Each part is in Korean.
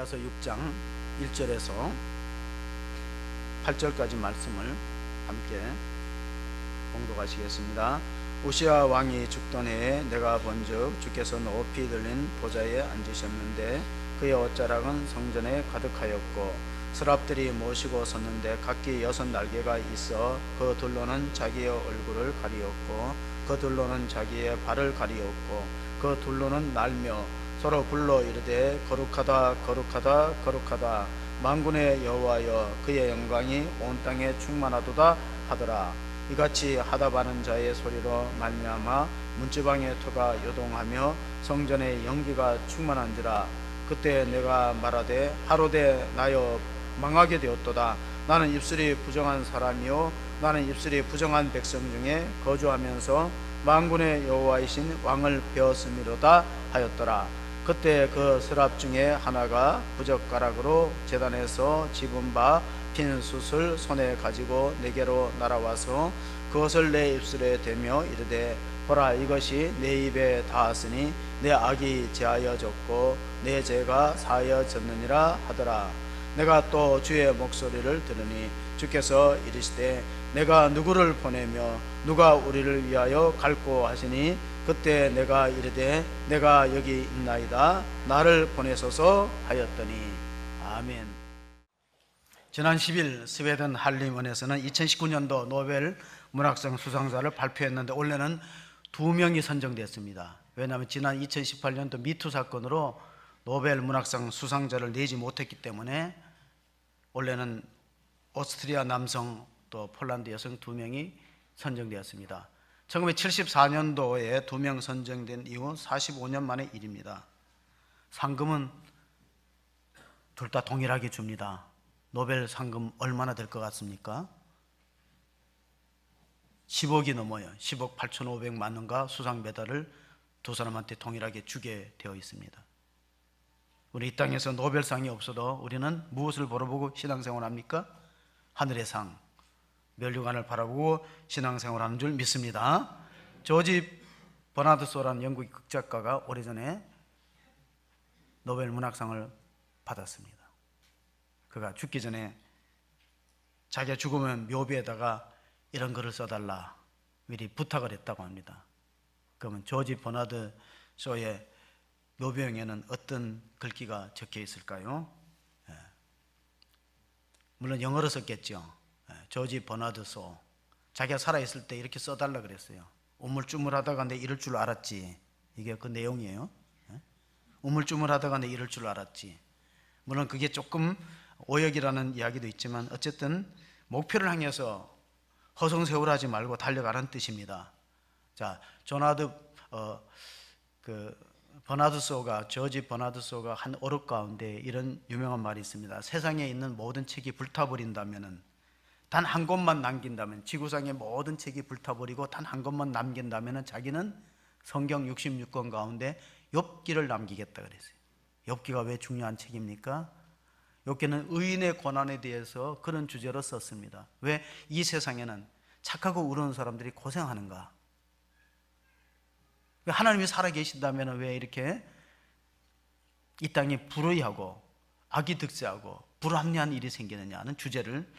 스가랴서 6장 1절에서 8절까지 말씀을 함께 봉독하시겠습니다. 우시야 왕이 죽던 해에 내가 본즉 주께서 높이 들린 보좌에 앉으셨는데 그의 옷자락은 성전에 가득하였고 서랍들이 모시고 섰는데 각기 6 날개가 있어 그 둘로는 자기의 얼굴을 가리었고 그 둘로는 자기의 발을 가리었고 그 둘로는 날며 서로 불러 이르되 거룩하다 거룩하다 거룩하다 만군의 여호와여 그의 영광이 온 땅에 충만하도다 하더라. 이같이 하답하는 자의 소리로 말미암아 문지방의 터가 요동하며 성전의 연기가 충만한지라. 그때 내가 말하되 하루되 나여 망하게 되었도다. 나는 입술이 부정한 사람이요 나는 입술이 부정한 백성 중에 거주하면서 만군의 여호와이신 왕을 배웠음이로다 하였더라. 그때 그 서랍 중에 하나가 부젓가락으로 제단에서 집은 바 핀 숯을 손에 가지고 내게로 날아와서 그것을 내 입술에 대며 이르되 보라 이것이 내 입에 닿았으니 내 악이 제하여졌고 내 죄가 사하여졌느니라 하더라. 내가 또 주의 목소리를 들으니 주께서 이르시되 내가 누구를 보내며 누가 우리를 위하여 갈고 하시니 그때 내가 이르되 내가 여기 있나이다 나를 보내소서 하였더니 아멘. 지난 10일 스웨덴 할림원에서는 2019년도 노벨 문학상 수상자를 발표했는데 올해는 2명이 선정됐습니다. 왜냐하면 지난 2018년도 미투 사건으로 노벨 문학상 수상자를 내지 못했기 때문에 올해는 오스트리아 남성 또 폴란드 여성 2명이 선정되었습니다. 1974년도에 2명 선정된 이후 45년 만의 일입니다. 상금은 둘 다 동일하게 줍니다. 노벨 상금 얼마나 될 것 같습니까? 10억이 넘어요. 10억 8,500만 원과 수상 메달을 두 사람한테 동일하게 주게 되어 있습니다. 우리 이 땅에서 노벨상이 없어도 우리는 무엇을 바라보고 신앙생활 합니까? 하늘의 상, 멸류관을 바라보고 신앙생활하는 줄 믿습니다. 조지 버나드 소라는 영국 극작가가 오래전에 노벨 문학상을 받았습니다. 그가 죽기 전에 자기가 죽으면 묘비에다가 이런 글을 써달라 미리 부탁을 했다고 합니다. 그러면 조지 버나드 소의 묘비용에는 어떤 글귀가 적혀 있을까요? 물론 영어로 썼겠죠. 조지 버나드 소. 자기가 살아있을 때 이렇게 써달라 그랬어요. 우물쭈물하다가 내 이럴 줄 알았지. 이게 그 내용이에요. 우물쭈물하다가 내 이럴 줄 알았지. 물론 그게 조금 오역이라는 이야기도 있지만 어쨌든 목표를 향해서 허송세월하지 말고 달려가라는 뜻입니다. 자, 조지 버나드 소가 한 어록 가운데 이런 유명한 말이 있습니다. 세상에 있는 모든 책이 불타버린다면은 단 한 권만 남긴다면, 지구상의 모든 책이 불타버리고 단 한 권만 남긴다면은 자기는 성경 66권 가운데 욥기를 남기겠다 그랬어요. 욥기가 왜 중요한 책입니까? 욥기는 의인의 고난에 대해서 그런 주제로 썼습니다. 왜 이 세상에는 착하고 의로운 사람들이 고생하는가? 하나님이 살아계신다면 왜 이렇게 이 땅에 불의하고 악이 득세하고 불합리한 일이 생기느냐는 주제를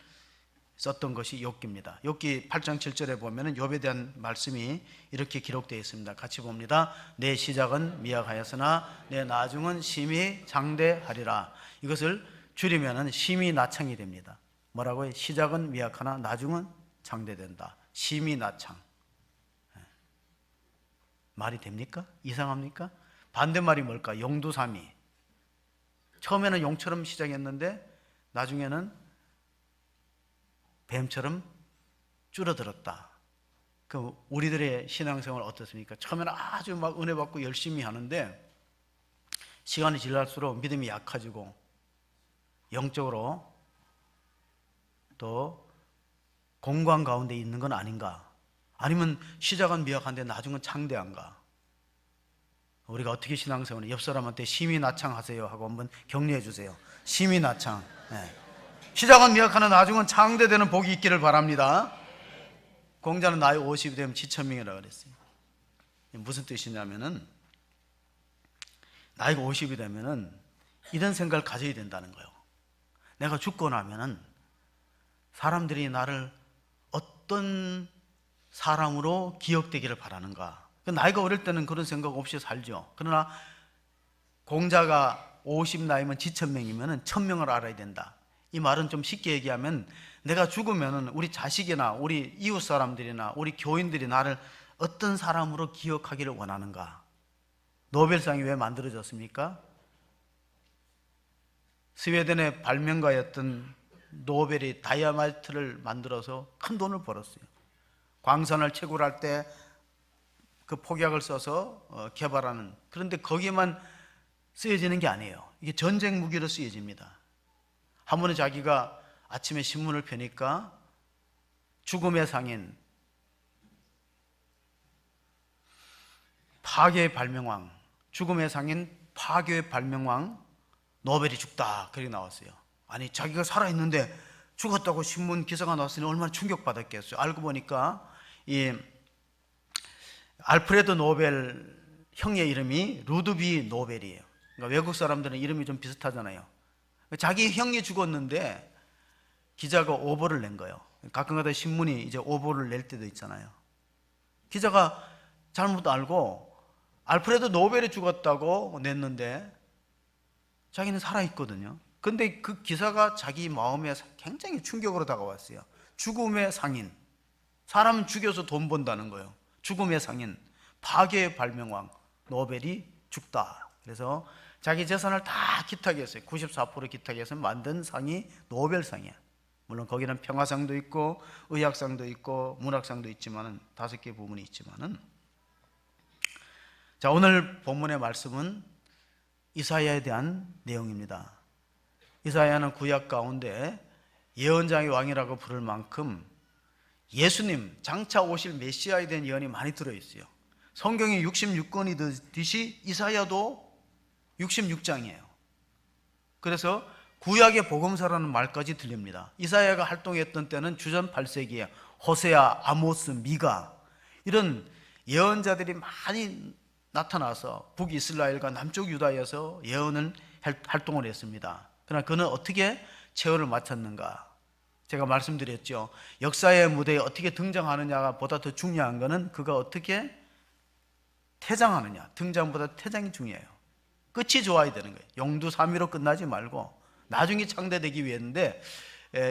썼던 것이 욥기입니다. 욥기 8장 7절에 보면 욥에 대한 말씀이 이렇게 기록되어 있습니다. 같이 봅니다. 내 시작은 미약하였으나 내 나중은 심히 장대하리라. 이것을 줄이면 심히 나창이 됩니다. 뭐라고요? 시작은 미약하나 나중은 장대된다. 심히 나창. 말이 됩니까? 이상합니까? 반대말이 뭘까? 용두사미. 처음에는 용처럼 시작했는데 나중에는 뱀처럼 줄어들었다. 그 우리들의 신앙생활 어떻습니까? 처음에는 아주 막 은혜 받고 열심히 하는데 시간이 지날수록 믿음이 약해지고 영적으로 또 공고한 가운데 있는 건 아닌가? 아니면 시작은 미약한데 나중은 창대한가? 우리가 어떻게 신앙생활을 옆 사람한테 심히 나창하세요 하고 한번 격려해 주세요. 심히 나창. 시작은 미약하나 나중은 창대되는 복이 있기를 바랍니다. 공자는 나이 50이 되면 지천명이라고 그랬어요. 무슨 뜻이냐면은 나이가 50이 되면은 이런 생각을 가져야 된다는 거예요. 내가 죽고 나면은 사람들이 나를 어떤 사람으로 기억되기를 바라는가. 나이가 어릴 때는 그런 생각 없이 살죠. 그러나 공자가 50 나이면 지천명이면 1000명을 알아야 된다. 이 말은 좀 쉽게 얘기하면 내가 죽으면 우리 자식이나 우리 이웃 사람들이나 우리 교인들이 나를 어떤 사람으로 기억하기를 원하는가. 노벨상이 왜 만들어졌습니까? 스웨덴의 발명가였던 노벨이 다이아마이트를 만들어서 큰 돈을 벌었어요. 광산을 채굴할 때 그 폭약을 써서 개발하는, 그런데 거기에만 쓰여지는 게 아니에요. 이게 전쟁 무기로 쓰여집니다. 한 번은 자기가 아침에 신문을 펴니까 죽음의 상인, 파괴의 발명왕, 죽음의 상인, 파괴의 발명왕, 노벨이 죽다, 그렇게 나왔어요. 아니, 자기가 살아있는데 죽었다고 신문 기사가 나왔으니 얼마나 충격받았겠어요. 알고 보니까 이 알프레드 노벨 형의 이름이 루드비 노벨이에요. 그러니까 외국 사람들은 이름이 좀 비슷하잖아요. 자기 형이 죽었는데 기자가 오보를 낸 거예요. 가끔가다 신문이 이제 오보를 낼 때도 있잖아요. 기자가 잘못 알고 알프레드 노벨이 죽었다고 냈는데 자기는 살아있거든요. 근데 그 기사가 자기 마음에 굉장히 충격으로 다가왔어요. 죽음의 상인, 사람 죽여서 돈 번다는 거예요. 죽음의 상인, 파괴의 발명왕, 노벨이 죽다. 그래서 자기 재산을 다 기탁했어요. 94% 기탁해서 만든 상이 노벨상이야. 물론 거기는 평화상도 있고 의학상도 있고 문학상도 있지만은 5개 부문이 있지만은. 자, 오늘 본문의 말씀은 이사야에 대한 내용입니다. 이사야는 구약 가운데 예언자의 왕이라고 부를 만큼 예수님, 장차 오실 메시아에 대한 예언이 많이 들어있어요. 성경이 66권이듯이 이사야도 66장이에요. 그래서 구약의 복음서라는 말까지 들립니다. 이사야가 활동했던 때는 주전 8세기에 호세아, 아모스, 미가 이런 예언자들이 많이 나타나서 북이스라엘과 남쪽 유다에서 예언을 활동을 했습니다. 그러나 그는 어떻게 최후를 마쳤는가? 제가 말씀드렸죠. 역사의 무대에 어떻게 등장하느냐가 보다 더 중요한 것은 그가 어떻게 퇴장하느냐. 등장보다 퇴장이 중요해요. 끝이 좋아야 되는 거예요. 용두사미로 끝나지 말고 나중에 창대되기 위해인데,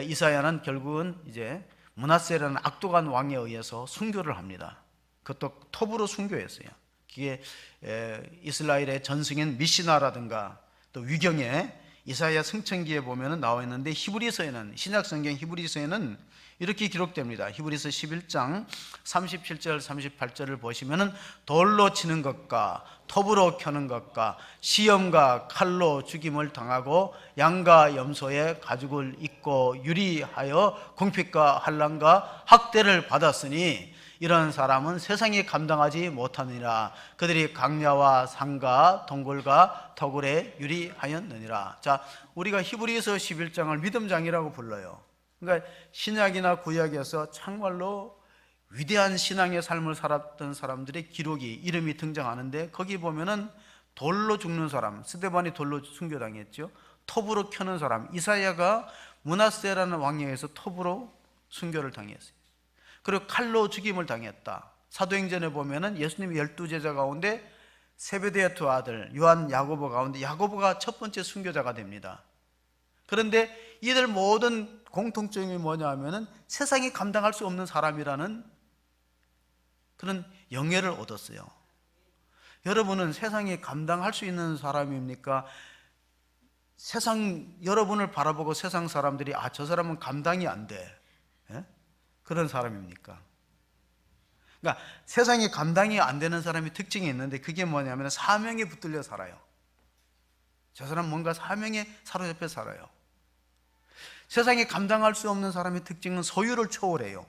이사야는 결국은 이제 므낫세라는 악독한 왕에 의해서 순교를 합니다. 그것도 톱으로 순교했어요. 그게 이스라엘의 전승인 미시나라든가 또 위경에 이사야 승천기에 보면 나와 있는데, 히브리서에는, 신약성경 히브리서에는 이렇게 기록됩니다. 히브리서 11장 37절 38절을 보시면 돌로 치는 것과 톱으로 켜는 것과 시험과 칼로 죽임을 당하고 양과 염소의 가죽을 입고 유리하여 궁핍과 환난과 학대를 받았으니 이런 사람은 세상이 감당하지 못하느니라. 그들이 강야와 산과 동굴과 터굴에 유리하였느니라. 자, 우리가 히브리서 11장을 믿음장이라고 불러요. 그러니까 신약이나 구약에서 정말로 위대한 신앙의 삶을 살았던 사람들의 기록이, 이름이 등장하는데, 거기 보면은 돌로 죽는 사람, 스데반이 돌로 순교당했죠. 톱으로 켜는 사람, 이사야가 므낫세라는 왕에 의해서 톱으로 순교를 당했어요. 그리고 칼로 죽임을 당했다. 사도행전에 보면은 예수님의 12제자 가운데 세베대의 두 아들 요한, 야고보 가운데 야고보가 첫 번째 순교자가 됩니다. 그런데 이들 모든 공통점이 뭐냐 하면은 세상이 감당할 수 없는 사람이라는 그런 영예를 얻었어요. 여러분은 세상이 감당할 수 있는 사람입니까? 세상, 여러분을 바라보고 세상 사람들이 아, 저 사람은 감당이 안 돼, 그런 사람입니까? 그러니까 세상에 감당이 안 되는 사람이 특징이 있는데, 그게 뭐냐면 사명에 붙들려 살아요. 저 사람 뭔가 사명에 사로잡혀 살아요. 세상에 감당할 수 없는 사람의 특징은 소유를 초월해요.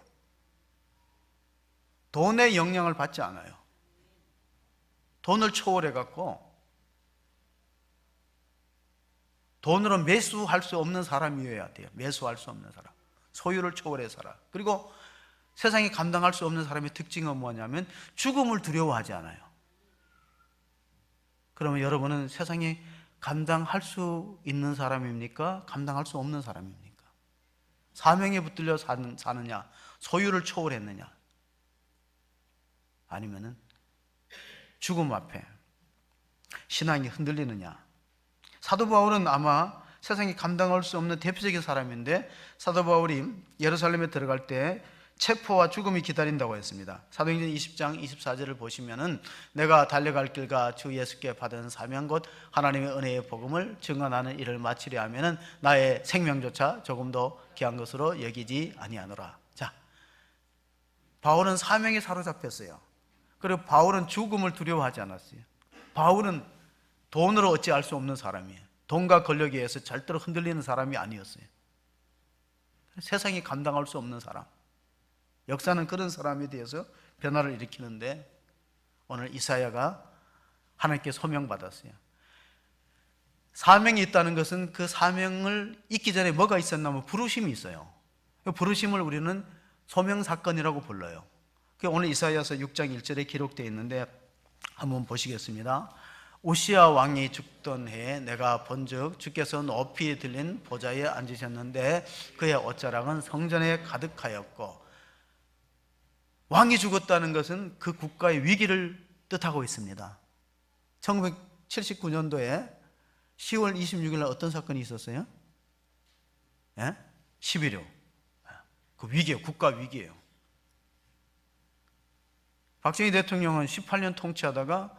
돈의 영향을 받지 않아요. 돈을 초월해 갖고 돈으로 매수할 수 없는 사람이어야 돼요. 매수할 수 없는 사람, 소유를 초월해 살아. 그리고 세상에 감당할 수 없는 사람의 특징은 뭐냐면 죽음을 두려워하지 않아요. 그러면 여러분은 세상에 감당할 수 있는 사람입니까? 감당할 수 없는 사람입니까? 사명에 붙들려 사느냐? 소유를 초월했느냐? 아니면은 죽음 앞에 신앙이 흔들리느냐? 사도 바울은 아마 세상이 감당할 수 없는 대표적인 사람인데, 사도 바울이 예루살렘에 들어갈 때 체포와 죽음이 기다린다고 했습니다. 사도행전 20장 24절을 보시면은 내가 달려갈 길과 주 예수께 받은 사명 곧 하나님의 은혜의 복음을 증언하는 일을 마치려 하면은 나의 생명조차 조금도 귀한 것으로 여기지 아니하노라. 자, 바울은 사명에 사로잡혔어요. 그리고 바울은 죽음을 두려워하지 않았어요. 바울은 돈으로 어찌할 수 없는 사람이에요. 돈과 권력에 의해서 절대로 흔들리는 사람이 아니었어요. 세상이 감당할 수 없는 사람. 역사는 그런 사람에 대해서 변화를 일으키는데, 오늘 이사야가 하나님께 소명받았어요. 사명이 있다는 것은 그 사명을 잊기 전에 뭐가 있었냐면 부르심이 있어요. 그 부르심을 우리는 소명사건이라고 불러요. 오늘 이사야서 6장 1절에 기록되어 있는데 한번 보시겠습니다. 우시야 왕이 죽던 해에 내가 본즉 주께서 높이 들린 보좌에 앉으셨는데 그의 옷자락은 성전에 가득하였고, 왕이 죽었다는 것은 그 국가의 위기를 뜻하고 있습니다. 1979년도에 10월 26일 날 어떤 사건이 있었어요? 11.15. 그 위기예요. 국가 위기예요. 박정희 대통령은 18년 통치하다가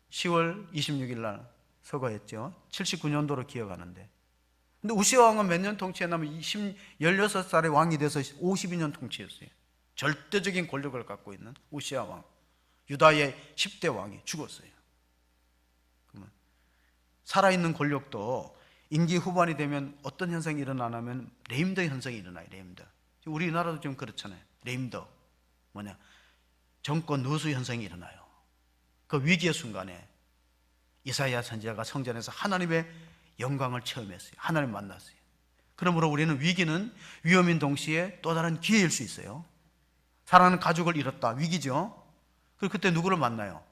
10월 26일 날 서거했죠. 79년도로 기억하는데. 근데 우시아 왕은 몇 년 통치했냐면 16살의 왕이 돼서 52년 통치했어요. 절대적인 권력을 갖고 있는 우시아 왕, 유다의 10대 왕이 죽었어요. 그러면 살아있는 권력도 임기 후반이 되면 어떤 현상이 일어나냐면 레임덕 현상이 일어나요. 레임덕. 우리나라도 좀 그렇잖아요. 레임덕 뭐냐, 정권 누수 현상이 일어나요. 그 위기의 순간에 이사야 선지자가 성전에서 하나님의 영광을 체험했어요. 하나님 만났어요. 그러므로 우리는 위기는 위험인 동시에 또 다른 기회일 수 있어요. 사랑하는 가족을 잃었다, 위기죠. 그리고 그때 누구를 만나요?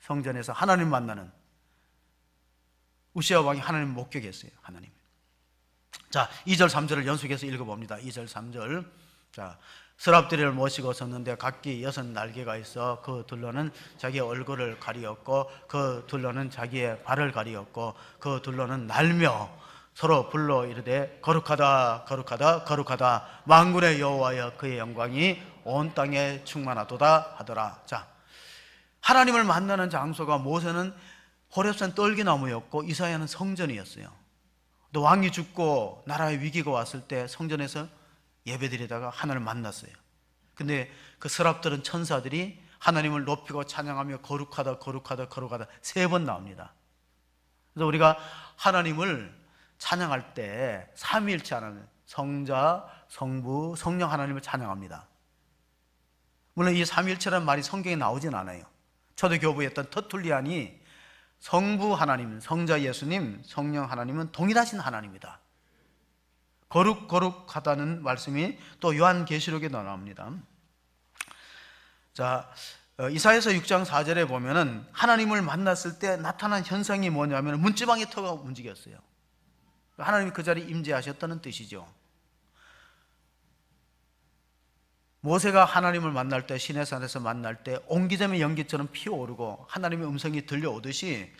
성전에서 하나님 만나는 우시아 왕이 하나님 목격했어요. 하나님. 자, 2절 3절을 연속해서 읽어봅니다. 2절 3절. 자, 서랍들이를 모시고 섰는데 각기 6날개가 있어 그 둘러는 자기의 얼굴을 가리었고 그 둘러는 자기의 발을 가리었고 그 둘러는 날며 서로 불러 이르되 거룩하다 거룩하다 거룩하다 만군의 여호와여 그의 영광이 온 땅에 충만하도다 하더라. 자, 하나님을 만나는 장소가 모세는 호렙산 떨기나무였고 이사야는 성전이었어요. 또 왕이 죽고 나라의 위기가 왔을 때 성전에서 예배드리다가 하나님을 만났어요. 근데 그 서랍들은 천사들이 하나님을 높이고 찬양하며 거룩하다 거룩하다 거룩하다 3번 나옵니다. 그래서 우리가 하나님을 찬양할 때 삼위일체 하나님, 성자, 성부, 성령 하나님을 찬양합니다. 물론 이 삼위일체라는 말이 성경에 나오진 않아요. 초대교부였던 터툴리안이 성부 하나님, 성자 예수님, 성령 하나님은 동일하신 하나님이다, 거룩하다는 말씀이 또 요한계시록에 나옵니다. 자, 이사야서 6장 4절에 보면은 하나님을 만났을 때 나타난 현상이 뭐냐면 문지방의 터가 움직였어요. 하나님이 그 자리에 임재하셨다는 뜻이죠. 모세가 하나님을 만날 때, 시내산에서 만날 때 옹기장의 연기처럼 피어오르고 하나님의 음성이 들려오듯이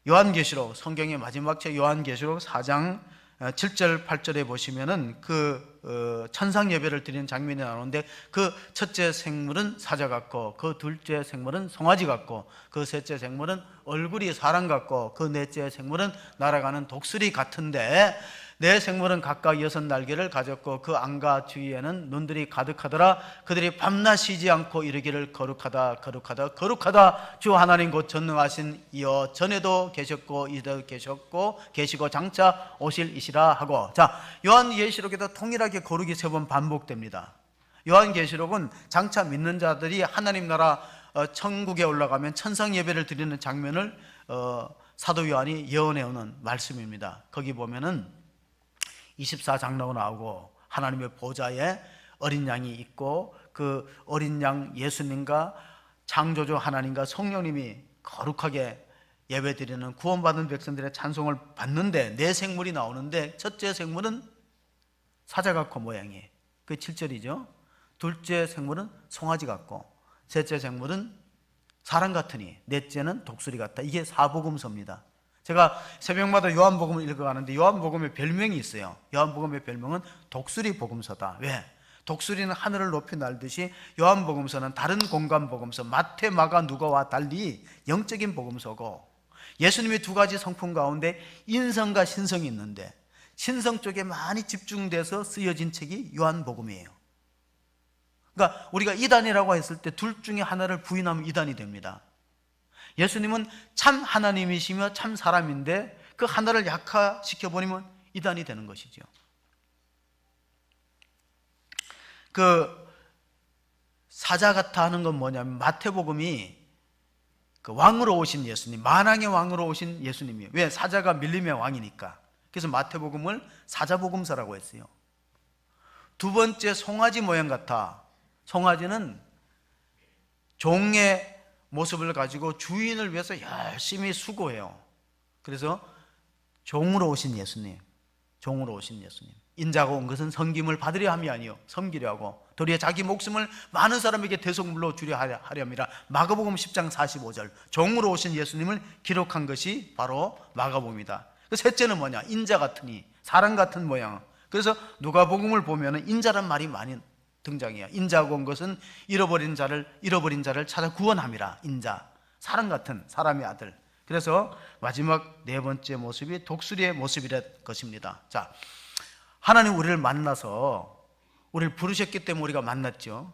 요한계시록, 성경의 마지막 책 요한계시록 4장 7절 8절에 보시면은 그 천상 예배를 드리는 장면이 나오는데 그 첫째 생물은 사자 같고 그 둘째 생물은 송아지 같고 그 셋째 생물은 얼굴이 사람 같고 그 넷째 생물은 날아가는 독수리 같은데 네 생물은 각각 6날개를 가졌고 그 안과 주위에는 눈들이 가득하더라. 그들이 밤낮 쉬지 않고 이르기를 거룩하다 거룩하다 거룩하다 주 하나님 곧 전능하신 이여 전에도 계셨고 이도 계셨고 계시고 장차 오실 이시라 하고. 자, 요한계시록에도 동일하게 거룩이 3번 반복됩니다. 요한계시록은 장차 믿는 자들이 하나님 나라 천국에 올라가면 천상 예배를 드리는 장면을 사도 요한이 예언해 오는 말씀입니다. 거기 보면은 24장로가 나오고 하나님의 보좌에 어린 양이 있고 그 어린 양 예수님과 창조주 하나님과 성령님이 거룩하게 예배드리는 구원받은 백성들의 찬송을 받는데 네 생물이 나오는데 첫째 생물은 사자 같고 모양이에요. 그게 7절이죠. 둘째 생물은 송아지 같고, 셋째 생물은 사람 같으니, 넷째는 독수리 같다. 이게 사복음서입니다. 제가 새벽마다 요한복음을 읽어가는데 요한복음의 별명이 있어요. 요한복음의 별명은 독수리 복음서다. 왜? 독수리는 하늘을 높이 날듯이 요한복음서는 다른 공간 복음서 마태, 마가, 누가와 달리 영적인 복음서고, 예수님의 두 가지 성품 가운데 인성과 신성이 있는데 신성 쪽에 많이 집중돼서 쓰여진 책이 요한복음이에요. 그러니까 우리가 이단이라고 했을 때 둘 중에 하나를 부인하면 이단이 됩니다. 예수님은 참 하나님이시며 참 사람인데 그 하나를 약화시켜버리면 이단이 되는 것이죠. 그 사자 같아 하는 건 뭐냐면 마태복음이 그 왕으로 오신 예수님, 만왕의 왕으로 오신 예수님이에요. 왜? 사자가 밀림의 왕이니까. 그래서 마태복음을 사자복음서라고 했어요. 두 번째, 송아지 모양 같아. 송아지는 종의 모습을 가지고 주인을 위해서 열심히 수고해요. 그래서 종으로 오신 예수님, 종으로 오신 예수님. 인자가 온 것은 섬김을 받으려 함이 아니요 섬기려 하고 도리어 자기 목숨을 많은 사람에게 대속물로 주려 하렴이라. 마가복음 10장 45절 종으로 오신 예수님을 기록한 것이 바로 마가복음이다. 그 셋째는 뭐냐? 인자 같으니, 사람 같은 모양. 그래서 누가복음을 보면 인자란 말이 많이 등장해요. 인자가 온 것은 잃어버린 자를 찾아 구원함이라. 인자, 사람 같은 사람의 아들. 그래서 마지막 네 번째 모습이 독수리의 모습이랄 것입니다. 자, 하나님 우리를 만나서 우리를 부르셨기 때문에 우리가 만났죠.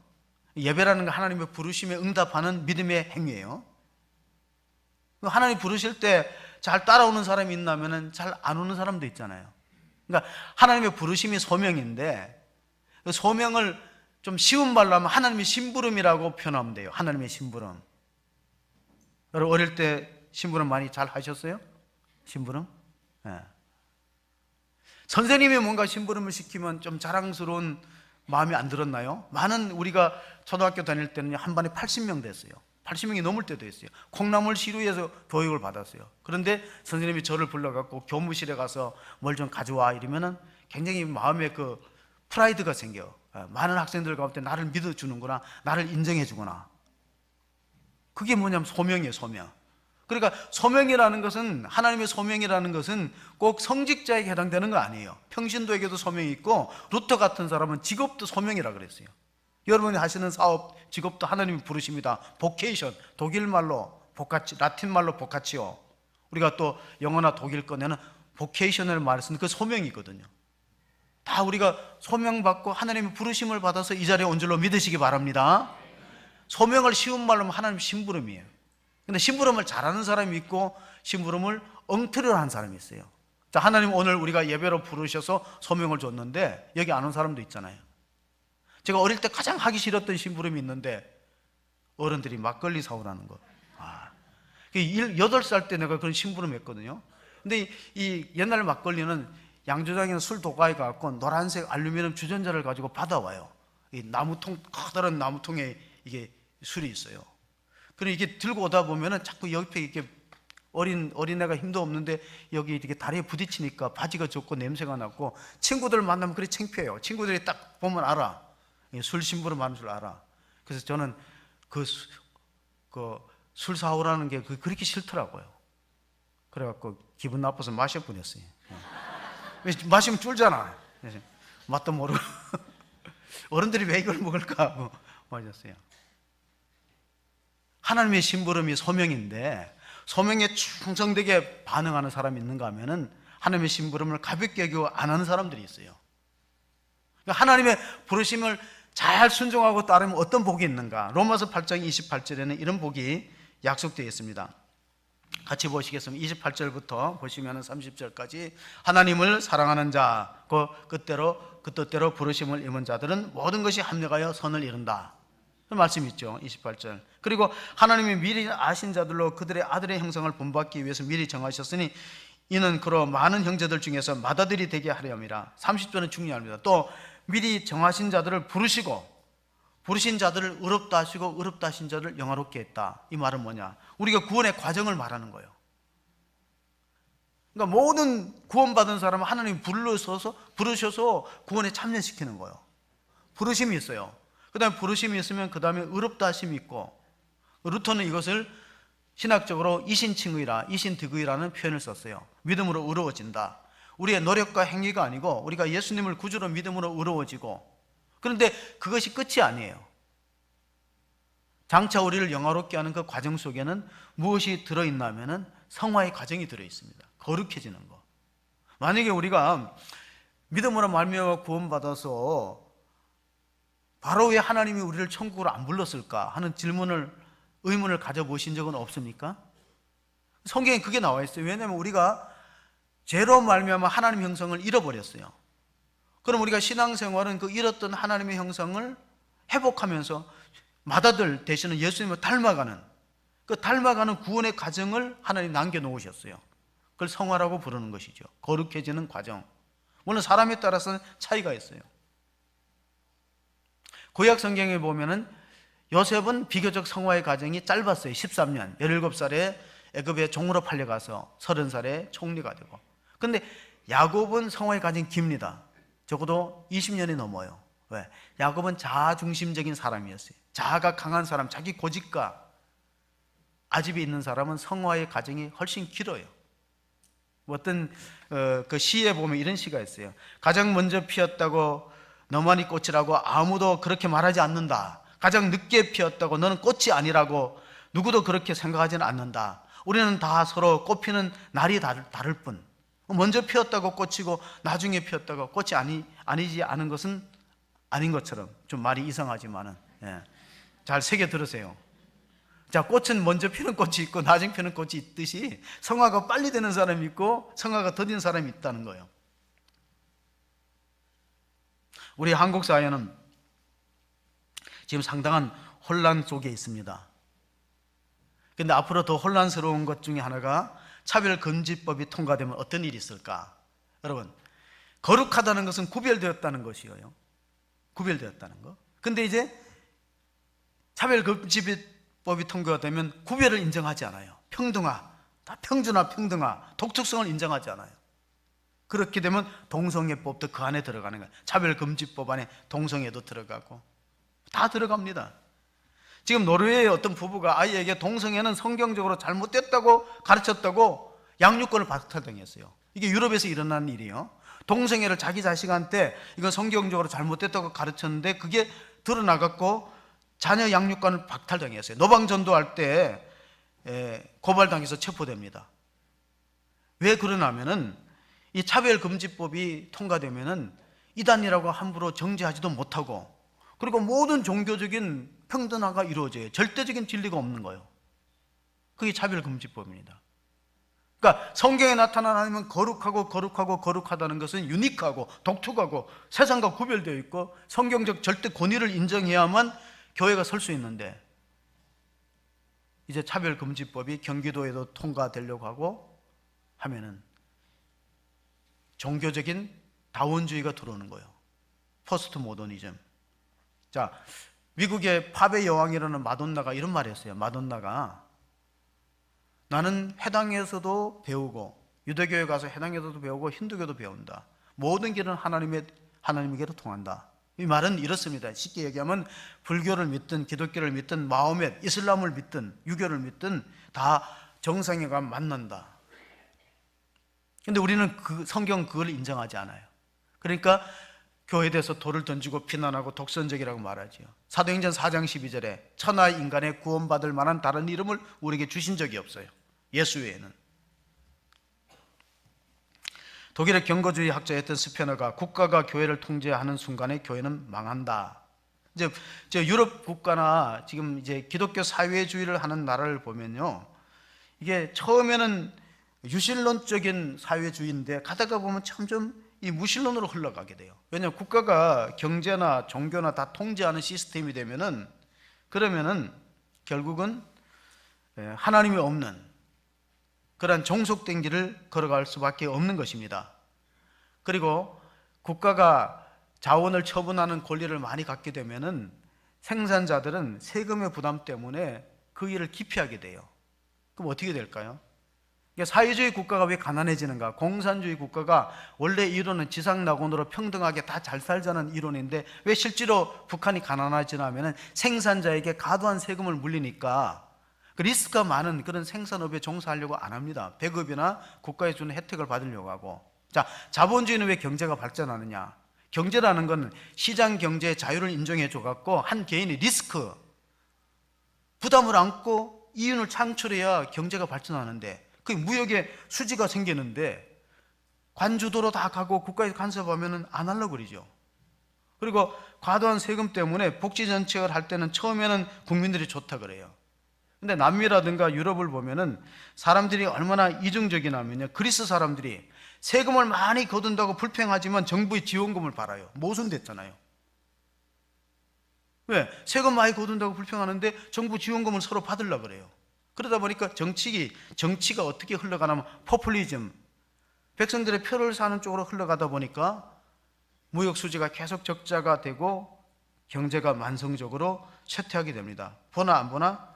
예배라는 건 하나님의 부르심에 응답하는 믿음의 행위예요. 하나님 부르실 때 잘 따라오는 사람이 있나면 잘 안 오는 사람도 있잖아요. 그러니까 하나님의 부르심이 소명인데 그 소명을 좀 쉬운 말로 하면 하나님의 심부름이라고 표현하면 돼요. 하나님의 심부름. 여러분 어릴 때 심부름 많이 잘 하셨어요? 심부름? 네. 선생님이 뭔가 심부름을 시키면 좀 자랑스러운 마음이 안 들었나요? 많은 우리가 초등학교 다닐 때는 한 반에 80명 됐어요. 80명이 넘을 때도 있어요. 콩나물 시루에서 교육을 받았어요. 그런데 선생님이 저를 불러갖고 교무실에 가서 뭘 좀 가져와 이러면은 굉장히 마음에 그 프라이드가 생겨. 많은 학생들 가운데 나를 믿어주는구나, 나를 인정해주구나. 그게 뭐냐면 소명이에요, 소명. 그러니까 소명이라는 것은, 하나님의 소명이라는 것은 꼭 성직자에게 해당되는 거 아니에요. 평신도에게도 소명이 있고, 루터 같은 사람은 직업도 소명이라 그랬어요. 여러분이 하시는 사업, 직업도 하나님이 부르십니다. 보케이션, 독일말로 보카치, 라틴말로 보카치오. 우리가 또 영어나 독일 꺼내는 보케이션을 말해서 그 소명이거든요. 다 우리가 소명받고 하나님의 부르심을 받아서 이 자리에 온 줄로 믿으시기 바랍니다. 소명을 쉬운 말로 하면 하나님 심부름이에요. 근데 심부름을 잘하는 사람이 있고 심부름을 엉터리로 하는 사람이 있어요. 자, 하나님 오늘 우리가 예배로 부르셔서 소명을 줬는데 여기 안 온 사람도 있잖아요. 제가 어릴 때 가장 하기 싫었던 심부름이 있는데 어른들이 막걸리 사오라는 거. 8살 때 내가 그런 심부름 했거든요. 근데 이 옛날 막걸리는 양조장에서 술 도가에 갖고 노란색 알루미늄 주전자를 가지고 받아와요. 이 나무통, 커다란 나무통에 이게 술이 있어요. 그리고 이게 들고 오다 보면은 자꾸 옆에 이렇게 어린애가 힘도 없는데 여기 이렇게 다리에 부딪히니까 바지가 젖고 냄새가 나고 친구들 만나면 그래 창피해요. 친구들이 딱 보면 알아. 술 심부름 하는 줄 알아. 그래서 저는 그 술 사오라는 게 그렇게 싫더라고요. 그래갖고 기분 나빠서 마셔보냈어요. 마시면 쫄잖아. 맛도 모르고 어른들이 왜 이걸 먹을까 하고 마셨어요. 하나님의 심부름이 소명인데 소명에 충성되게 반응하는 사람이 있는가 하면은 하나님의 심부름을 가볍게 여기고 안 하는 사람들이 있어요. 그러니까 하나님의 부르심을 잘 순종하고 따르면 어떤 복이 있는가? 로마서 8장 28절에는 이런 복이 약속되어 있습니다. 같이 보시겠습니다. 28절부터 보시면 30절까지 하나님을 사랑하는 자, 그 뜻대로 부르심을 입은 자들은 모든 것이 합력하여 선을 이룬다. 그 말씀 있죠. 28절. 그리고 하나님이 미리 아신 자들로 그들의 아들의 형상을 본받기 위해서 미리 정하셨으니 이는 그로 많은 형제들 중에서 맏아들이 되게 하려 함이라. 30절은 중요합니다. 또 미리 정하신 자들을 부르시고 부르신 자들을 의롭다 하시고 의롭다 하신 자들을 영화롭게 했다. 이 말은 뭐냐? 우리가 구원의 과정을 말하는 거예요. 그러니까 모든 구원받은 사람은 하나님이 부르셔서 구원에 참여시키는 거예요. 부르심이 있어요. 그 다음에 부르심이 있으면 그 다음에 의롭다 하심이 있고, 루터는 이것을 신학적으로 이신칭의라, 이신득의라는 표현을 썼어요. 믿음으로 의로워진다. 우리의 노력과 행위가 아니고 우리가 예수님을 구주로 믿음으로 의로워지고, 그런데 그것이 끝이 아니에요. 장차 우리를 영화롭게 하는 그 과정 속에는 무엇이 들어있나 하면은 성화의 과정이 들어있습니다. 거룩해지는 거. 만약에 우리가 믿음으로 말미암아 구원받아서 바로 왜 하나님이 우리를 천국으로 안 불렀을까 하는 의문을 가져보신 적은 없습니까? 성경에 그게 나와 있어요. 왜냐하면 우리가 죄로 말미암아 하나님의 형성을 잃어버렸어요. 그럼 우리가 신앙생활은 그 잃었던 하나님의 형성을 회복하면서 맏아들 되시는 예수님을 닮아가는, 그 닮아가는 구원의 과정을 하나님 남겨놓으셨어요. 그걸 성화라고 부르는 것이죠. 거룩해지는 과정. 물론 사람에 따라서는 차이가 있어요. 구약 성경에 보면은 요셉은 비교적 성화의 과정이 짧았어요. 13년, 17살에 애굽에 종으로 팔려가서 30살에 총리가 되고. 근데 야곱은 성화의 과정이 깁니다. 적어도 20년이 넘어요. 왜? 야곱은 자아중심적인 사람이었어요. 자아가 강한 사람, 자기 고집과 아집이 있는 사람은 성화의 과정이 훨씬 길어요. 어떤 그 시에 보면 이런 시가 있어요. 가장 먼저 피었다고 너만이 꽃이라고 아무도 그렇게 말하지 않는다. 가장 늦게 피었다고 너는 꽃이 아니라고 누구도 그렇게 생각하지는 않는다. 우리는 다 서로 꽃피는 날이 다를 뿐. 먼저 피었다고 꽃이고 나중에 피었다고 꽃이 아니지 않은 것은 아닌 것처럼, 좀 말이 이상하지만은, 예. 잘 새겨 들으세요. 자, 꽃은 먼저 피는 꽃이 있고 나중에 피는 꽃이 있듯이 성화가 빨리 되는 사람이 있고 성화가 더딘 사람이 있다는 거예요. 우리 한국 사회는 지금 상당한 혼란 속에 있습니다. 그런데 앞으로 더 혼란스러운 것 중에 하나가 차별금지법이 통과되면 어떤 일이 있을까? 여러분, 거룩하다는 것은 구별되었다는 것이에요. 구별되었다는 거. 근데 이제 차별금지법이 통과되면 구별을 인정하지 않아요. 다 평준화, 독특성을 인정하지 않아요. 그렇게 되면 동성애법도 그 안에 들어가는 거예요. 차별금지법 안에 동성애도 들어가고 다 들어갑니다. 지금 노르웨이의 어떤 부부가 아이에게 동성애는 성경적으로 잘못됐다고 가르쳤다고 양육권을 박탈당했어요. 이게 유럽에서 일어난 일이에요. 동성애를 자기 자식한테 이건 성경적으로 잘못됐다고 가르쳤는데 그게 드러나갖고 자녀 양육권을 박탈당했어요. 노방전도할 때 고발당해서 체포됩니다. 왜 그러냐면은 이 차별금지법이 통과되면은 이단이라고 함부로 정죄하지도 못하고, 그리고 모든 종교적인 평등화가 이루어져요. 절대적인 진리가 없는 거예요. 그게 차별금지법입니다. 그러니까 성경에 나타난 하나님은 거룩하다는 것은 유니크하고 독특하고 세상과 구별되어 있고 성경적 절대 권위를 인정해야만 교회가 설 수 있는데, 이제 차별금지법이 경기도에도 통과되려고 하고 하면은 종교적인 다원주의가 들어오는 거예요. 포스트 모더니즘. 자, 미국의 팝의 여왕이라는 마돈나가 이런 말을 했어요. 마돈나가 나는 회당에서도 배우고 유대교회 가서 회당에서도 배우고 힌두교도 배운다. 모든 길은 하나님에게로 통한다. 이 말은 이렇습니다. 쉽게 얘기하면 불교를 믿든 기독교를 믿든 마호멧, 이슬람을 믿든 유교를 믿든 다 정상에 가면 만난다. 근데 우리는 성경 그걸 인정하지 않아요. 그러니까 교회에 대해서 돌을 던지고 비난하고 독선적이라고 말하지요. 사도행전 4장 12절에 천하 인간의 구원받을 만한 다른 이름을 우리에게 주신 적이 없어요. 예수 외에는. 독일의 경거주의 학자였던 스페너가 국가가 교회를 통제하는 순간에 교회는 망한다. 이제 유럽 국가나 지금 이제 기독교 사회주의를 하는 나라를 보면요, 이게 처음에는 유신론적인 사회주의인데 가다가 보면 점점 이 무신론으로 흘러가게 돼요. 왜냐하면 국가가 경제나 종교나 다 통제하는 시스템이 되면은, 그러면은 결국은 하나님이 없는 그러한 종속된 길을 걸어갈 수밖에 없는 것입니다. 그리고 국가가 자원을 처분하는 권리를 많이 갖게 되면은 생산자들은 세금의 부담 때문에 그 일을 기피하게 돼요. 그럼 어떻게 될까요? 사회주의 국가가 왜 가난해지는가? 공산주의 국가가 원래 이론은 지상낙원으로 평등하게 다 잘 살자는 이론인데 왜 실제로 북한이 가난해지나 하면 생산자에게 과도한 세금을 물리니까 그 리스크가 많은 그런 생산업에 종사하려고 안 합니다. 배급이나 국가에 주는 혜택을 받으려고 하고. 자, 자본주의는 왜 경제가 발전하느냐? 경제라는 건 시장 경제의 자유를 인정해 줘갖고 한 개인이 리스크, 부담을 안고 이윤을 창출해야 경제가 발전하는데 그 무역의 수지가 생기는데 관주도로 다 가고 국가에서 간섭하면 안 하려고 그러죠. 그리고 과도한 세금 때문에 복지 정책을 할 때는 처음에는 국민들이 좋다 그래요. 근데 남미라든가 유럽을 보면은 사람들이 얼마나 이중적이냐면요, 그리스 사람들이 세금을 많이 거둔다고 불평하지만 정부의 지원금을 받아요. 모순됐잖아요. 왜? 세금 많이 거둔다고 불평하는데 정부 지원금을 서로 받으려고 그래요. 그러다 보니까 정치가 어떻게 흘러가냐면 포퓰리즘, 백성들의 표를 사는 쪽으로 흘러가다 보니까 무역 수지가 계속 적자가 되고 경제가 만성적으로 쇠퇴하게 됩니다. 보나 안 보나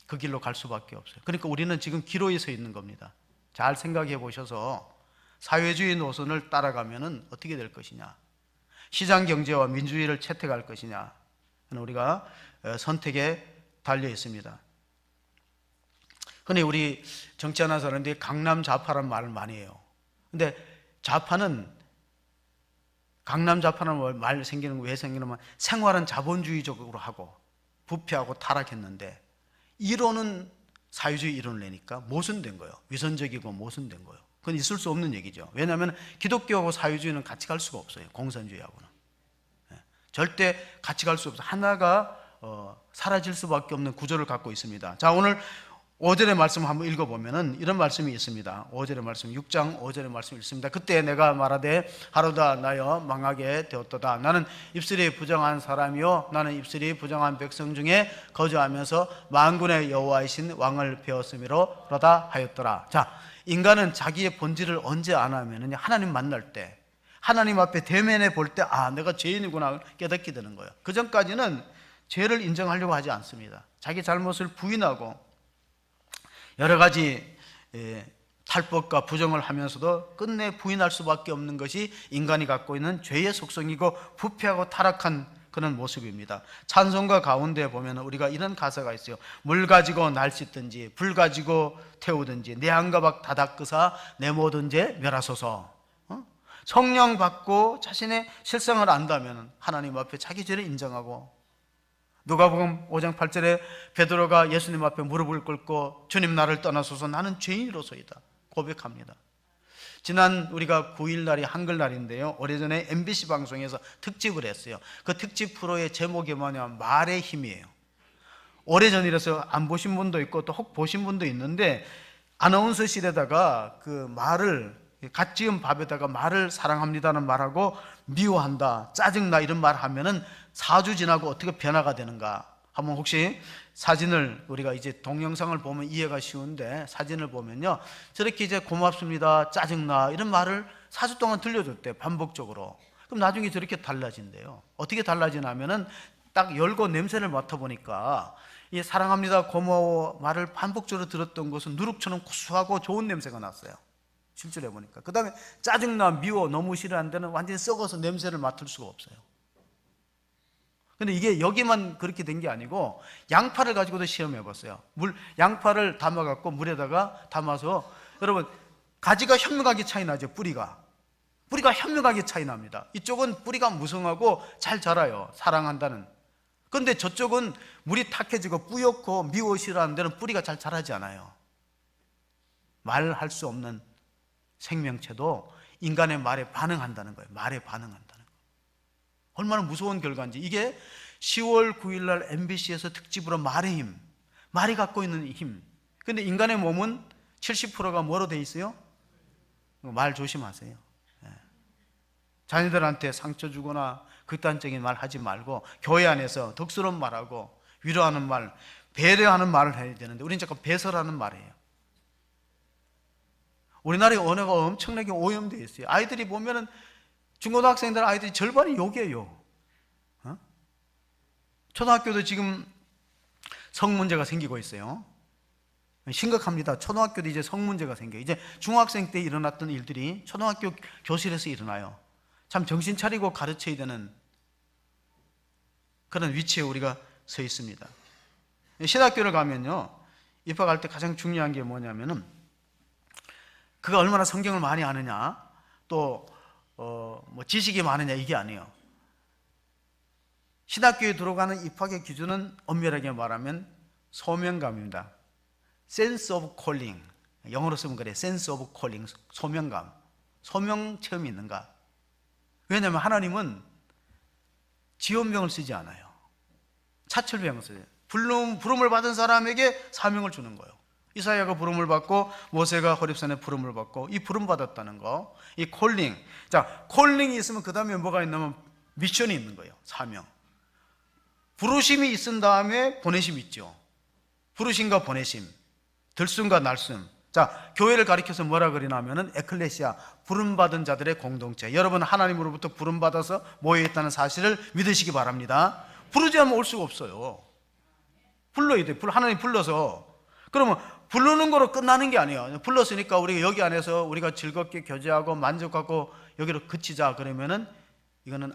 그 길로 갈 수밖에 없어요. 그러니까 우리는 지금 기로에 서 있는 겁니다. 잘 생각해 보셔서 사회주의 노선을 따라가면 어떻게 될 것이냐, 시장 경제와 민주주의를 채택할 것이냐, 우리가 선택에 달려 있습니다. 근데 우리 정치하는 사람들이 강남 좌파라는 말을 많이 해요. 근데 강남 좌파라는 말 생기는 거 왜 생기냐면 생활은 자본주의적으로 하고 부패하고 타락했는데 이론은 사회주의 이론을 내니까 모순된 거예요. 위선적이고 모순된 거예요. 그건 있을 수 없는 얘기죠. 왜냐하면 기독교하고 사회주의는 같이 갈 수가 없어요. 공산주의하고는. 절대 같이 갈 수 없어요. 하나가 사라질 수밖에 없는 구조를 갖고 있습니다. 자, 오늘 5절의 말씀 한번 읽어보면은 이런 말씀이 있습니다. 5절의 말씀, 6장 5절의 말씀이 있습니다. 그때 내가 말하되 하루다 나여 망하게 되었도다. 나는 입술이 부정한 사람이요 나는 입술이 부정한 백성 중에 거주하면서 만군의 여호와이신 왕을 배웠음이로다 하였더라. 자, 인간은 자기의 본질을 언제 아냐면은 하나님 만날 때, 하나님 앞에 대면해 볼 때 내가 죄인이구나 깨닫게 되는 거예요. 그 전까지는 죄를 인정하려고 하지 않습니다. 자기 잘못을 부인하고 여러 가지 탈법과 부정을 하면서도 끝내 부인할 수밖에 없는 것이 인간이 갖고 있는 죄의 속성이고 부패하고 타락한 그런 모습입니다. 찬송가 가운데 보면 우리가 이런 가사가 있어요. 물 가지고 날 씻든지 불 가지고 태우든지 내 안가박 다 닦으사 내 모든 죄 멸하소서. 성령 받고 자신의 실상을 안다면 하나님 앞에 자기 죄를 인정하고, 누가복음 5장 8절에 베드로가 예수님 앞에 무릎을 꿇고 주님 나를 떠나소서 나는 죄인으로서이다 고백합니다. 지난 우리가 9일날이 한글날인데요, 오래전에 MBC 방송에서 특집을 했어요. 그 특집 프로의 제목이 뭐냐면 말의 힘이에요. 오래전이라서 안 보신 분도 있고 또 혹 보신 분도 있는데, 아나운서실에다가 그 말을 갓 지은 밥에다가 말을 사랑합니다는 말하고 미워한다, 짜증나 이런 말 하면은 4주 지나고 어떻게 변화가 되는가. 한번 혹시 사진을, 우리가 이제 동영상을 보면 이해가 쉬운데 사진을 보면요, 저렇게 이제 고맙습니다, 짜증나 이런 말을 4주 동안 들려줬대요, 반복적으로. 그럼 나중에 저렇게 달라진대요. 어떻게 달라지냐면은 딱 열고 냄새를 맡아보니까 이 사랑합니다, 고마워 말을 반복적으로 들었던 것은 누룩처럼 구수하고 좋은 냄새가 났어요, 실제로 해보니까. 그 다음에 짜증나, 미워, 너무 싫어하는 데는 완전히 썩어서 냄새를 맡을 수가 없어요. 근데 이게 여기만 그렇게 된 게 아니고 양파를 가지고도 시험해 봤어요. 양파를 담아갖고 물에다가 담아서, 여러분 가지가 현명하게 차이 나죠. 뿌리가 현명하게 차이 납니다. 이쪽은 뿌리가 무성하고 잘 자라요, 사랑한다는. 근데 저쪽은 물이 탁해지고 뿌옇고 미워 싫어하는 데는 뿌리가 잘 자라지 않아요. 말할 수 없는 생명체도 인간의 말에 반응한다는 거예요. 말에 반응한다는 거예요. 얼마나 무서운 결과인지. 이게 10월 9일 날 MBC에서 특집으로 말의 힘, 말이 갖고 있는 힘. 근데 인간의 몸은 70%가 뭐로 돼 있어요? 말 조심하세요. 자녀들한테 상처 주거나 극단적인 말 하지 말고 교회 안에서 덕스러운 말하고 위로하는 말, 배려하는 말을 해야 되는데 우리는 자꾸 배설하는 말이에요. 우리나라의 언어가 엄청나게 오염되어 있어요. 아이들이 보면은, 중고등학생들 아이들이 절반이 욕이에요. 초등학교도 지금 성 문제가 생기고 있어요. 심각합니다. 초등학교도 이제 성문제가 생겨요. 이제 중학생 때 일어났던 일들이 초등학교 교실에서 일어나요. 참 정신 차리고 가르쳐야 되는 그런 위치에 우리가 서 있습니다. 신학교를 가면요, 입학할 때 가장 중요한 게 뭐냐면은 그가 얼마나 성경을 많이 아느냐, 또 뭐 지식이 많으냐, 이게 아니에요. 신학교에 들어가는 입학의 기준은 엄밀하게 말하면 소명감입니다. sense of calling, 영어로 쓰면 그래. sense of calling, 소명감, 소명 체험이 있는가. 왜냐하면 하나님은 지원병을 쓰지 않아요. 차철병을 써요. 부름을 받은 사람에게 사명을 주는 거예요. 이사야가 부름을 받고 모세가 호렙산에 부름을 받고, 이 부름 받았다는 거, 이 콜링. 자, 콜링이 있으면 그 다음에 뭐가 있냐면 미션이 있는 거예요. 사명. 부르심이 있은 다음에 보내심이 있죠. 부르심과 보내심, 들숨과 날숨. 자, 교회를 가리켜서 뭐라 그러냐면은 에클레시아, 부름받은 자들의 공동체. 여러분 하나님으로부터 부름받아서 모여있다는 사실을 믿으시기 바랍니다. 부르지 않으면 올 수가 없어요. 불러야 돼. 하나님 불러서. 그러면 부르는 거로 끝나는 게 아니에요. 불렀으니까 우리가 여기 안에서 우리가 즐겁게 교제하고 만족하고 여기로 그치자 그러면은 이거는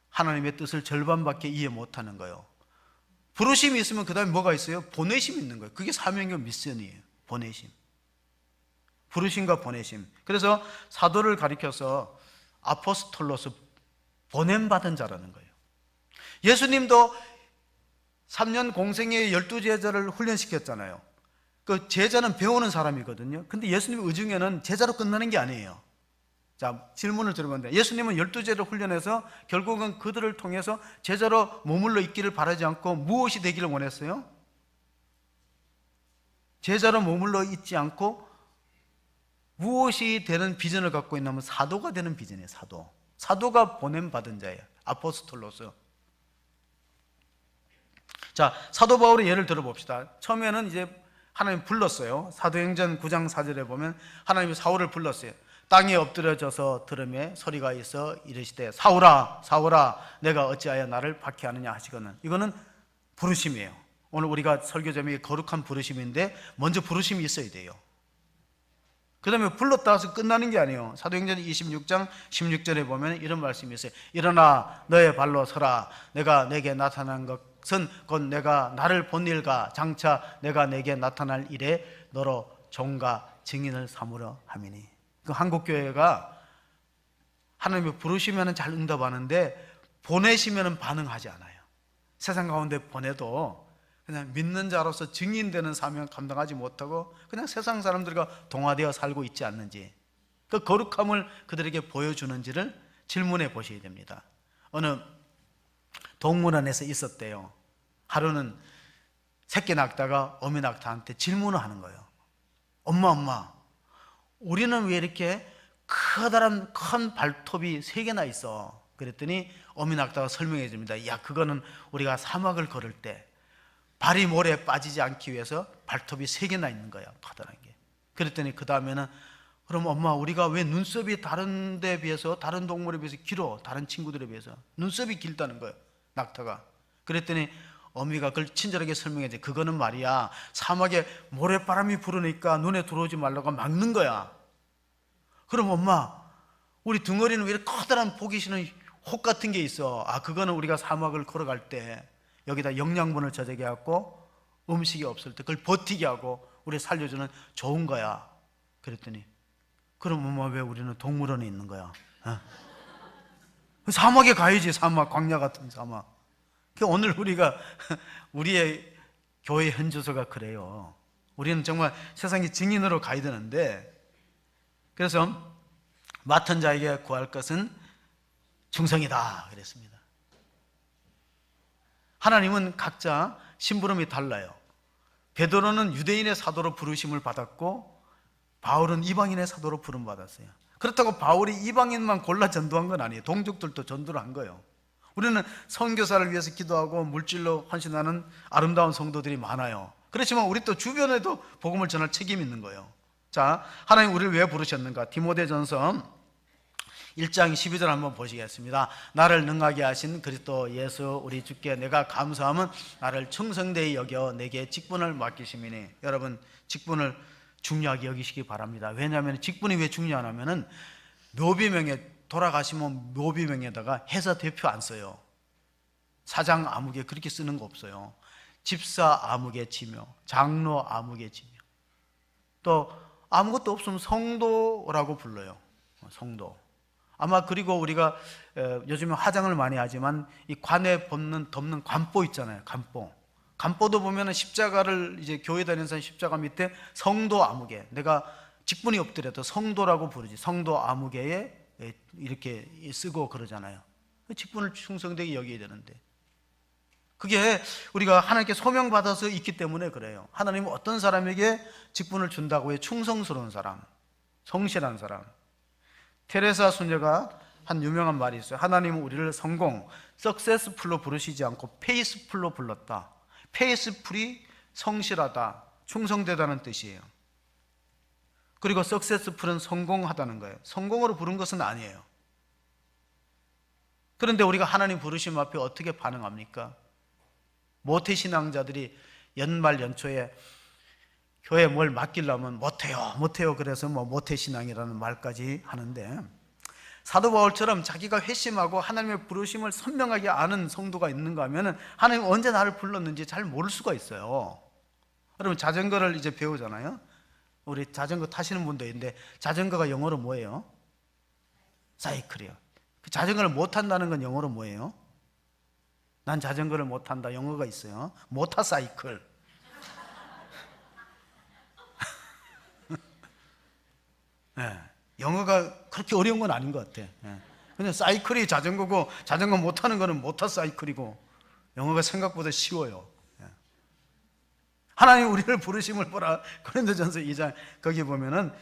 하나님의 뜻을 절반밖에 이해 못하는 거예요. 부르심이 있으면 그 다음에 뭐가 있어요? 보내심이 있는 거예요. 그게 사명이고 미션이에요. 보내심. 부르심과 보내심. 그래서 사도를 가리켜서 아포스톨로스, 보냄받은 자라는 거예요. 예수님도 3년 공생의 12제자를 훈련시켰잖아요. 그 제자는 배우는 사람이거든요. 근데 예수님의 의중에는 제자로 끝나는 게 아니에요. 자, 질문을 드려본다. 예수님은 12제자를 훈련해서 결국은 그들을 통해서 제자로 머물러 있기를 바라지 않고 무엇이 되기를 원했어요? 제자로 머물러 있지 않고 무엇이 되는 비전을 갖고 있냐면 사도가 되는 비전이에요. 사도가 보냄받은 자예요. 아포스톨로스. 자, 사도 바울의 예를 들어봅시다. 처음에는 이제 하나님 불렀어요. 사도행전 9장 4절에 보면 하나님이 사울을 불렀어요. 땅에 엎드려져서 들음에 소리가 있어 이르시되 사울아 사울아 내가 어찌하여 나를 박해하느냐 하시거든. 이거는 부르심이에요. 오늘 우리가 설교 제목이 거룩한 부르심인데 먼저 부르심이 있어야 돼요. 그 다음에 불렀다 해서 끝나는 게 아니에요. 사도행전 26장 16절에 보면 이런 말씀이 있어요. 일어나 너의 발로 서라. 내가 내게 나타난 것은 곧 내가 나를 본 일과 장차 내가 내게 나타날 일에 너로 종과 증인을 삼으려 함이니. 그 한국교회가 하나님이 부르시면 잘 응답하는데 보내시면 반응하지 않아요. 세상 가운데 보내도 그냥 믿는 자로서 증인되는 사명 감당하지 못하고 그냥 세상 사람들과 동화되어 살고 있지 않는지, 그 거룩함을 그들에게 보여주는지를 질문해 보셔야 됩니다. 어느 동물원에서 있었대요. 하루는 새끼 낙타가 어미 낙타한테 질문을 하는 거예요. 엄마 우리는 왜 이렇게 커다란 큰 발톱이 3개나 있어? 그랬더니 어미 낙타가 설명해 줍니다. 야, 그거는 우리가 사막을 걸을 때 발이 모래에 빠지지 않기 위해서 발톱이 3개나 있는 거야, 커다란 게. 그랬더니 그 다음에는 그럼 엄마 우리가 왜 눈썹이 다른 데 비해서, 다른 동물에 비해서 길어? 다른 친구들에 비해서 눈썹이 길다는 거예요, 낙타가. 그랬더니 어미가 그걸 친절하게 설명해 줘. 그거는 말이야, 사막에 모래바람이 불으니까 눈에 들어오지 말라고 막는 거야. 그럼 엄마 우리 등어리는 왜 이렇게 커다란 보기 싫은 혹 같은 게 있어? 아, 그거는 우리가 사막을 걸어갈 때 여기다 영양분을 저장해 갖고 음식이 없을 때 그걸 버티게 하고 우리 살려주는 좋은 거야. 그랬더니 그럼 엄마 왜 우리는 동물원에 있는 거야? 사막에 가야지. 사막, 광야 같은 사막. 오늘 우리가 우리의 교회 현주소가 그래요. 우리는 정말 세상의 증인으로 가야 되는데, 그래서 맡은 자에게 구할 것은 충성이다 그랬습니다. 하나님은 각자 심부름이 달라요. 베드로는 유대인의 사도로 부르심을 받았고 바울은 이방인의 사도로 부름 받았어요. 그렇다고 바울이 이방인만 골라 전도한 건 아니에요. 동족들도 전도를 한 거예요. 우리는 선교사를 위해서 기도하고 물질로 헌신하는 아름다운 성도들이 많아요. 그렇지만 우리 또 주변에도 복음을 전할 책임이 있는 거예요. 자, 하나님 우리를 왜 부르셨는가? 디모데전서 1장 12절 한번 보시겠습니다. 나를 능하게 하신 그리스도 예수 우리 주께 내가 감사함은 나를 충성되이 여겨 내게 직분을 맡기심이니. 여러분, 직분을 중요하게 여기시기 바랍니다. 왜냐하면 직분이 왜 중요하냐면은 묘비명에 돌아가시면 묘비명에다가 회사 대표 안 써요. 사장 아무개 그렇게 쓰는 거 없어요. 집사 아무개 지명, 장로 아무개 지명, 또 아무것도 없으면 성도라고 불러요. 성도. 아마 그리고 우리가 요즘에 화장을 많이 하지만 이 관에 덮는 관보 있잖아요. 관보도 보면은 십자가를 이제 교회 다니는 사람 십자가 밑에 성도 아무개, 내가 직분이 없더라도 성도라고 부르지. 성도 아무개에 이렇게 쓰고 그러잖아요. 직분을 충성되게 여겨야 되는데, 그게 우리가 하나님께 소명받아서 있기 때문에 그래요. 하나님은 어떤 사람에게 직분을 준다고 해요? 충성스러운 사람, 성실한 사람. 테레사 수녀가 한 유명한 말이 있어요. 하나님은 우리를 성공, 석세스풀로 부르시지 않고 페이스풀로 불렀다. 페이스풀이 성실하다, 충성되다는 뜻이에요. 그리고 석세스풀은 성공하다는 거예요. 성공으로 부른 것은 아니에요. 그런데 우리가 하나님 부르심 앞에 어떻게 반응합니까? 모태신앙자들이 연말 연초에 교회에 뭘 맡기려면 못해요. 그래서 모태신앙이라는 말까지 하는데, 사도 바울처럼 자기가 회심하고 하나님의 부르심을 선명하게 아는 성도가 있는가 하면 하나님 언제 나를 불렀는지 잘 모를 수가 있어요. 여러분, 자전거를 이제 배우잖아요. 우리 자전거 타시는 분도 있는데, 자전거가 영어로 뭐예요? 사이클이요. 그 자전거를 못 탄다는 건 영어로 뭐예요? 난 자전거를 못 탄다, 영어가 있어요. 모터사이클. 네, 영어가 그렇게 어려운 건 아닌 것 같아. 그냥 사이클이 자전거고, 자전거 못 타는 거는 모터사이클이고, 영어가 생각보다 쉬워요. 하나님 우리를 부르심을 보라. 고린도전서 2장 거기 보면은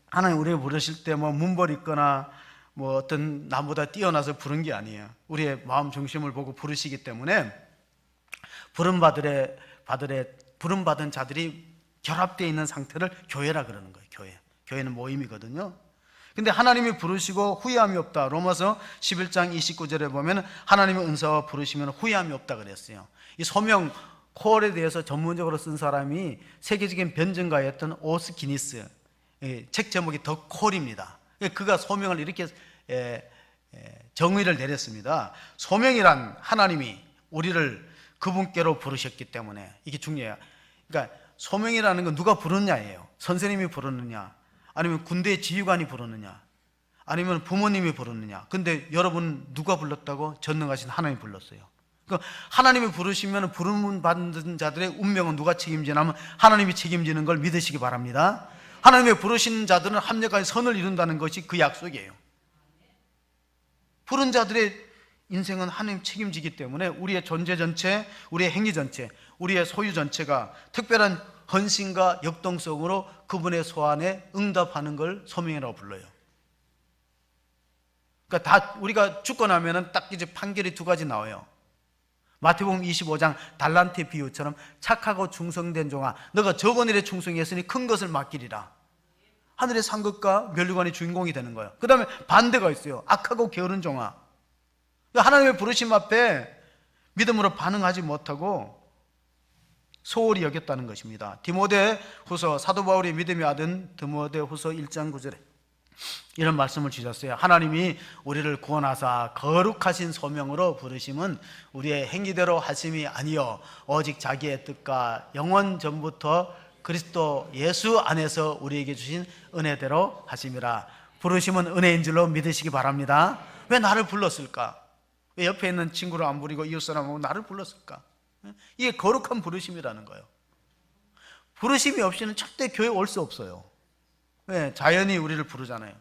하나님 우리를 부르실 때 문벌 있거나 어떤 나보다 뛰어나서 부른 게 아니에요. 우리의 마음 중심을 보고 부르시기 때문에 부름받은 자들이 결합되어 있는 상태를 교회라 그러는 거예요. 교회는 모임이거든요. 근데 하나님이 부르시고 후회함이 없다. 로마서 11장 29절에 보면 하나님의 은사와 부르시면 후회함이 없다 그랬어요. 이 소명 콜에 대해서 전문적으로 쓴 사람이 세계적인 변증가였던 오스 기니스, 책 제목이 더 콜입니다. 그가 소명을 이렇게 정의를 내렸습니다. 소명이란 하나님이 우리를 그분께로 부르셨기 때문에 이게 중요해요. 그러니까 소명이라는 건 누가 부르느냐예요. 선생님이 부르느냐, 아니면 군대의 지휘관이 부르느냐, 아니면 부모님이 부르느냐. 근데 여러분 누가 불렀다고? 전능하신 하나님이 불렀어요. 그러니까 하나님이 부르시면 부름 받는 자들의 운명은 누가 책임지냐면 하나님이 책임지는 걸 믿으시기 바랍니다. 하나님의 부르신 자들은 합력하여 선을 이룬다는 것이 그 약속이에요. 부른 자들의 인생은 하나님 책임지기 때문에 우리의 존재 전체, 우리의 행위 전체, 우리의 소유 전체가 특별한 헌신과 역동성으로 그분의 소환에 응답하는 걸 소명이라고 불러요. 그러니까 다 우리가 죽고 나면은 딱 이제 판결이 두 가지 나와요. 마태복음 25장 달란트 비유처럼 착하고 충성된 종아, 너가 적은 일에 충성했으니 큰 것을 맡기리라. 하늘의 상급과 면류관의 주인공이 되는 거예요. 그 다음에 반대가 있어요. 악하고 게으른 종아, 하나님의 부르심 앞에 믿음으로 반응하지 못하고 소홀히 여겼다는 것입니다. 디모데후서, 사도 바울의 믿음의 아들 디모데후서 1장 9절에 이런 말씀을 주셨어요. 하나님이 우리를 구원하사 거룩하신 소명으로 부르심은 우리의 행위대로 하심이 아니요 오직 자기의 뜻과 영원 전부터 그리스도 예수 안에서 우리에게 주신 은혜대로 하심이라. 부르심은 은혜인 줄로 믿으시기 바랍니다. 왜 나를 불렀을까? 왜 옆에 있는 친구를 안 부리고 이웃사람하고 나를 불렀을까? 이게 거룩한 부르심이라는 거예요. 부르심이 없이는 절대 교회 올 수 없어요. 왜? 자연이 우리를 부르잖아요.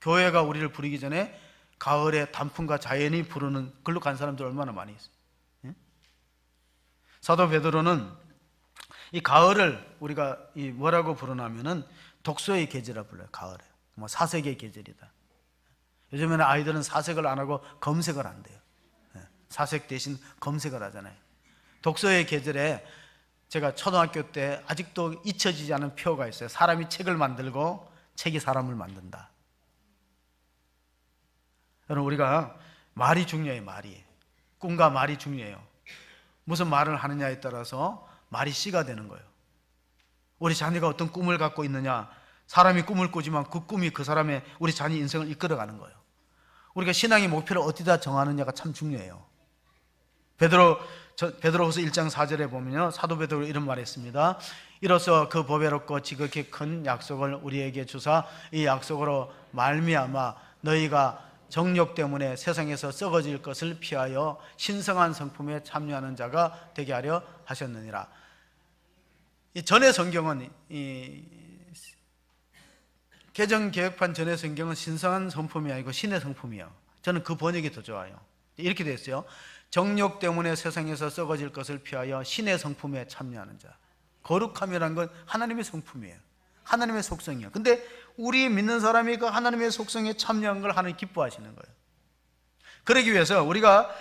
교회가 우리를 부르기 전에 가을에 단풍과 자연이 부르는 글로 간 사람들 얼마나 많이 있어요. 사도 베드로는 이 가을을 우리가 뭐라고 부르냐면은 독서의 계절이라 불러요. 가을에 사색의 계절이다. 요즘에는 아이들은 사색을 안 하고 검색을 한대요. 사색 대신 검색을 하잖아요. 독서의 계절에 제가 초등학교 때 아직도 잊혀지지 않은 표어가 있어요. 사람이 책을 만들고 책이 사람을 만든다. 여러분, 우리가 말이 중요해요. 말이. 꿈과 말이 중요해요. 무슨 말을 하느냐에 따라서 말이 씨가 되는 거예요. 우리 자녀가 어떤 꿈을 갖고 있느냐, 사람이 꿈을 꾸지만 그 꿈이 그 사람의, 우리 자녀 인생을 이끌어가는 거예요. 우리가 신앙의 목표를 어디다 정하느냐가 참 중요해요. 베드로후서 1장 4절에 보면요, 사도 베드로 이런 말했습니다. 이로써 그 보배롭고 지극히 큰 약속을 우리에게 주사 이 약속으로 말미암아 너희가 정욕 때문에 세상에서 썩어질 것을 피하여 신성한 성품에 참여하는 자가 되게 하려 하셨느니라. 이 전의 성경은, 이 개정 개혁판 전의 성경은 신성한 성품이 아니고 신의 성품이에요. 저는 그 번역이 더 좋아요. 이렇게 되어 있어요. 정욕 때문에 세상에서 썩어질 것을 피하여 신의 성품에 참여하는 자. 거룩함이라는 건 하나님의 성품이에요. 하나님의 속성이에요. 근데 우리 믿는 사람이 그 하나님의 속성에 참여한 걸 하나님 기뻐하시는 거예요. 그러기 위해서 우리가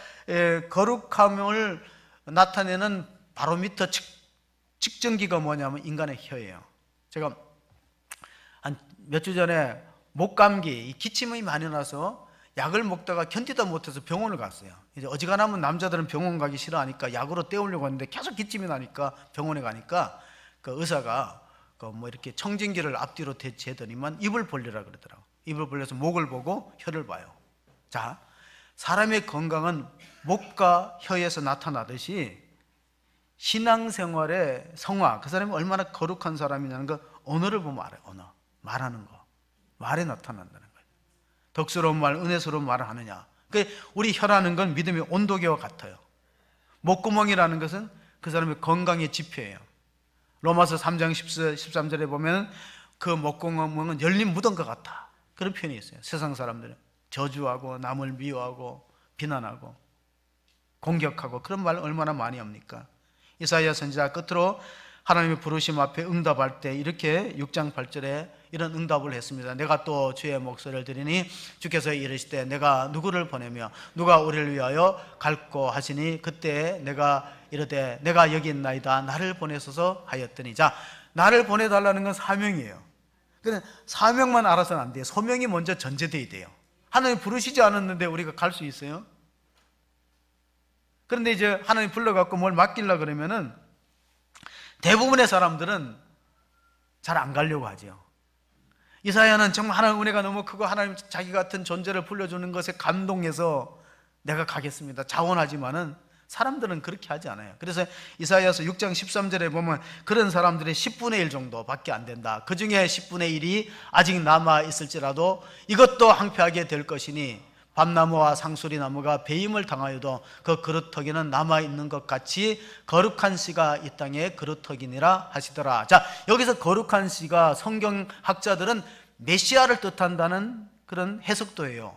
거룩함을 나타내는 바로미터 측정기가 뭐냐면 인간의 혀예요. 제가 한 몇 주 전에 목감기, 기침이 많이 나서 약을 먹다가 견디다 못해서 병원을 갔어요. 이제 어지간하면 남자들은 병원 가기 싫어하니까 약으로 때우려고 하는데 계속 기침이 나니까 병원에 가니까 그 의사가 뭐 이렇게 청진기를 앞뒤로 재더니만 입을 벌리라 그러더라고. 입을 벌려서 목을 보고 혀를 봐요. 자, 사람의 건강은 목과 혀에서 나타나듯이 신앙생활의 성화, 그 사람이 얼마나 거룩한 사람이냐는 거 언어를 보면 알아요. 언어, 말하는 거, 말에 나타난다는 거예요. 덕스러운 말, 은혜스러운 말을 하느냐. 우리 혀라는 건 믿음의 온도계와 같아요. 목구멍이라는 것은 그 사람의 건강의 지표예요. 로마서 3장 13절에 보면 그 목구멍은 열린 무덤과 같다, 그런 표현이 있어요. 세상 사람들은 저주하고 남을 미워하고 비난하고 공격하고 그런 말 얼마나 많이 합니까? 이사야 선지자 끝으로 하나님의 부르심 앞에 응답할 때 이렇게 6장 8절에 이런 응답을 했습니다. 내가 또 주의 목소리를 들으니 주께서 이르시되 내가 누구를 보내며 누가 우리를 위하여 갈고 하시니 그때 내가 이르되 내가 여기 있나이다 나를 보내소서 하였더니. 자, 나를 보내달라는 건 사명이에요. 그런데 사명만 알아서는 안 돼요. 소명이 먼저 전제돼야 돼요. 하나님 부르시지 않았는데 우리가 갈 수 있어요? 그런데 이제 하나님 불러갖고 뭘 맡기려고 그러면은 대부분의 사람들은 잘 안 가려고 하죠. 이사야는 정말 하나님 은혜가 너무 크고 하나님 자기 같은 존재를 불러주는 것에 감동해서 내가 가겠습니다 자원하지만은 사람들은 그렇게 하지 않아요. 그래서 이사야서 6장 13절에 보면 그런 사람들의 10분의 1 정도밖에 안 된다. 그 중에 10분의 1이 아직 남아 있을지라도 이것도 항폐하게 될 것이니 밤나무와 상수리나무가 배임을 당하여도 그 그루터기는 남아있는 것 같이 거룩한 씨가 이 땅에 그루터기니라 하시더라. 자, 여기서 거룩한 씨가 성경학자들은 메시아를 뜻한다는 그런 해석도예요.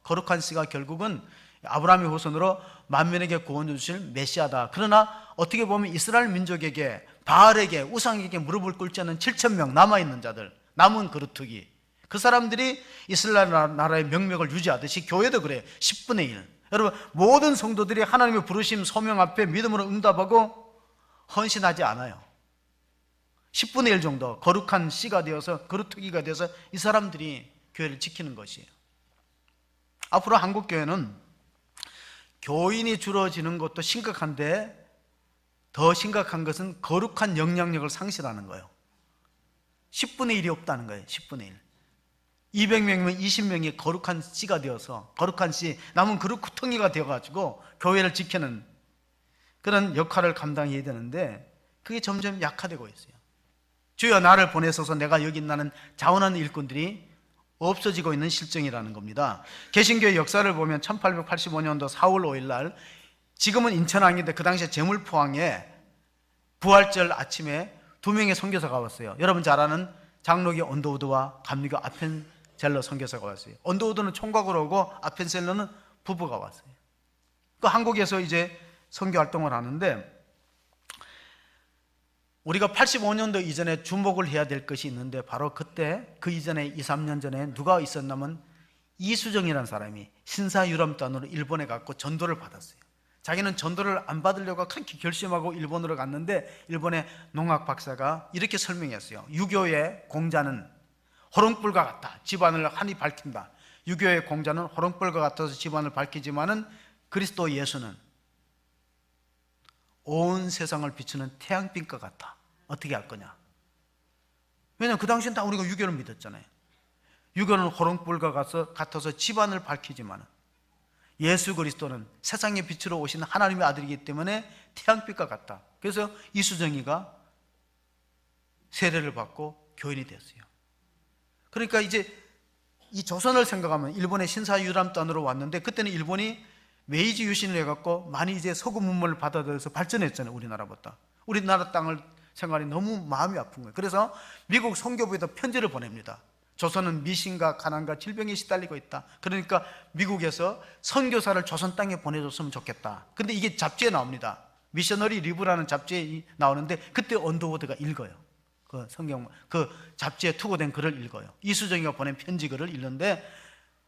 거룩한 씨가 결국은 아브라함의 후손으로 만민에게 구원을 주실 메시아다. 그러나 어떻게 보면 이스라엘 민족에게, 바알에게, 우상에게 무릎을 꿇지 않은 7,000명 남아있는 자들, 남은 그루터기, 그 사람들이 이스라엘 나라의 명맥을 유지하듯이 교회도 그래요. 10분의 1. 여러분, 모든 성도들이 하나님의 부르심 소명 앞에 믿음으로 응답하고 헌신하지 않아요. 10분의 1 정도 거룩한 씨가 되어서, 그루터기가 되어서 이 사람들이 교회를 지키는 것이에요. 앞으로 한국교회는 교인이 줄어지는 것도 심각한데 더 심각한 것은 거룩한 영향력을 상실하는 거예요. 10분의 1이 없다는 거예요. 10분의 1. 200명이면 20명이 거룩한 씨가 되어서, 거룩한 씨, 남은 그루터기가 되어가지고 교회를 지키는 그런 역할을 감당해야 되는데 그게 점점 약화되고 있어요. 주여 나를 보내소서 내가 여기 있나는 자원하는 일꾼들이 없어지고 있는 실정이라는 겁니다. 개신교의 역사를 보면 1885년도 4월 5일 날, 지금은 인천항인데 그 당시에 제물포항에 부활절 아침에 2명의 선교사가 왔어요. 여러분 잘 아는 장로교 언더우드와 감리교 아펜셀러 선교사가 왔어요. 언더우드는 총각으로 오고 아펜셀러는 부부가 왔어요. 그 한국에서 이제 선교 활동을 하는데, 우리가 85년도 이전에 주목을 해야 될 것이 있는데 바로 그때, 그 이전에 2, 3년 전에 누가 있었냐면 이수정이라는 사람이 신사유람단으로 일본에 갔고 전도를 받았어요. 자기는 전도를 안 받으려고 그렇게 결심하고 일본으로 갔는데 일본의 농학 박사가 이렇게 설명했어요. 유교의 공자는 호롱불과 같다. 집안을 한이 밝힌다. 유교의 공자는 호롱불과 같아서 집안을 밝히지만은 그리스도 예수는 온 세상을 비추는 태양빛과 같아. 어떻게 할 거냐? 왜냐하면 그 당시엔 다 우리가 유교를 믿었잖아요. 유교는 호롱불과 같아서 집안을 밝히지만 예수 그리스도는 세상의 빛으로 오신 하나님의 아들이기 때문에 태양빛과 같다. 그래서 이수정이가 세례를 받고 교인이 됐어요. 그러니까 이제 이 조선을 생각하면 일본의 신사유람단으로 왔는데, 그때는 일본이 메이지 유신을 해갖고 많이 이제 서구 문물을 받아들여서 발전했잖아요. 우리나라보다. 우리나라 땅을 생각하니 너무 마음이 아픈 거예요. 그래서 미국 선교부에다 편지를 보냅니다. 조선은 미신과 가난과 질병에 시달리고 있다. 그러니까 미국에서 선교사를 조선 땅에 보내줬으면 좋겠다. 근데 이게 잡지에 나옵니다. 미셔너리 리브라는 잡지에 나오는데, 그때 언더우드가 읽어요. 그 성경, 그 잡지에 투고된 글을 읽어요. 이수정이가 보낸 편지 글을 읽는데,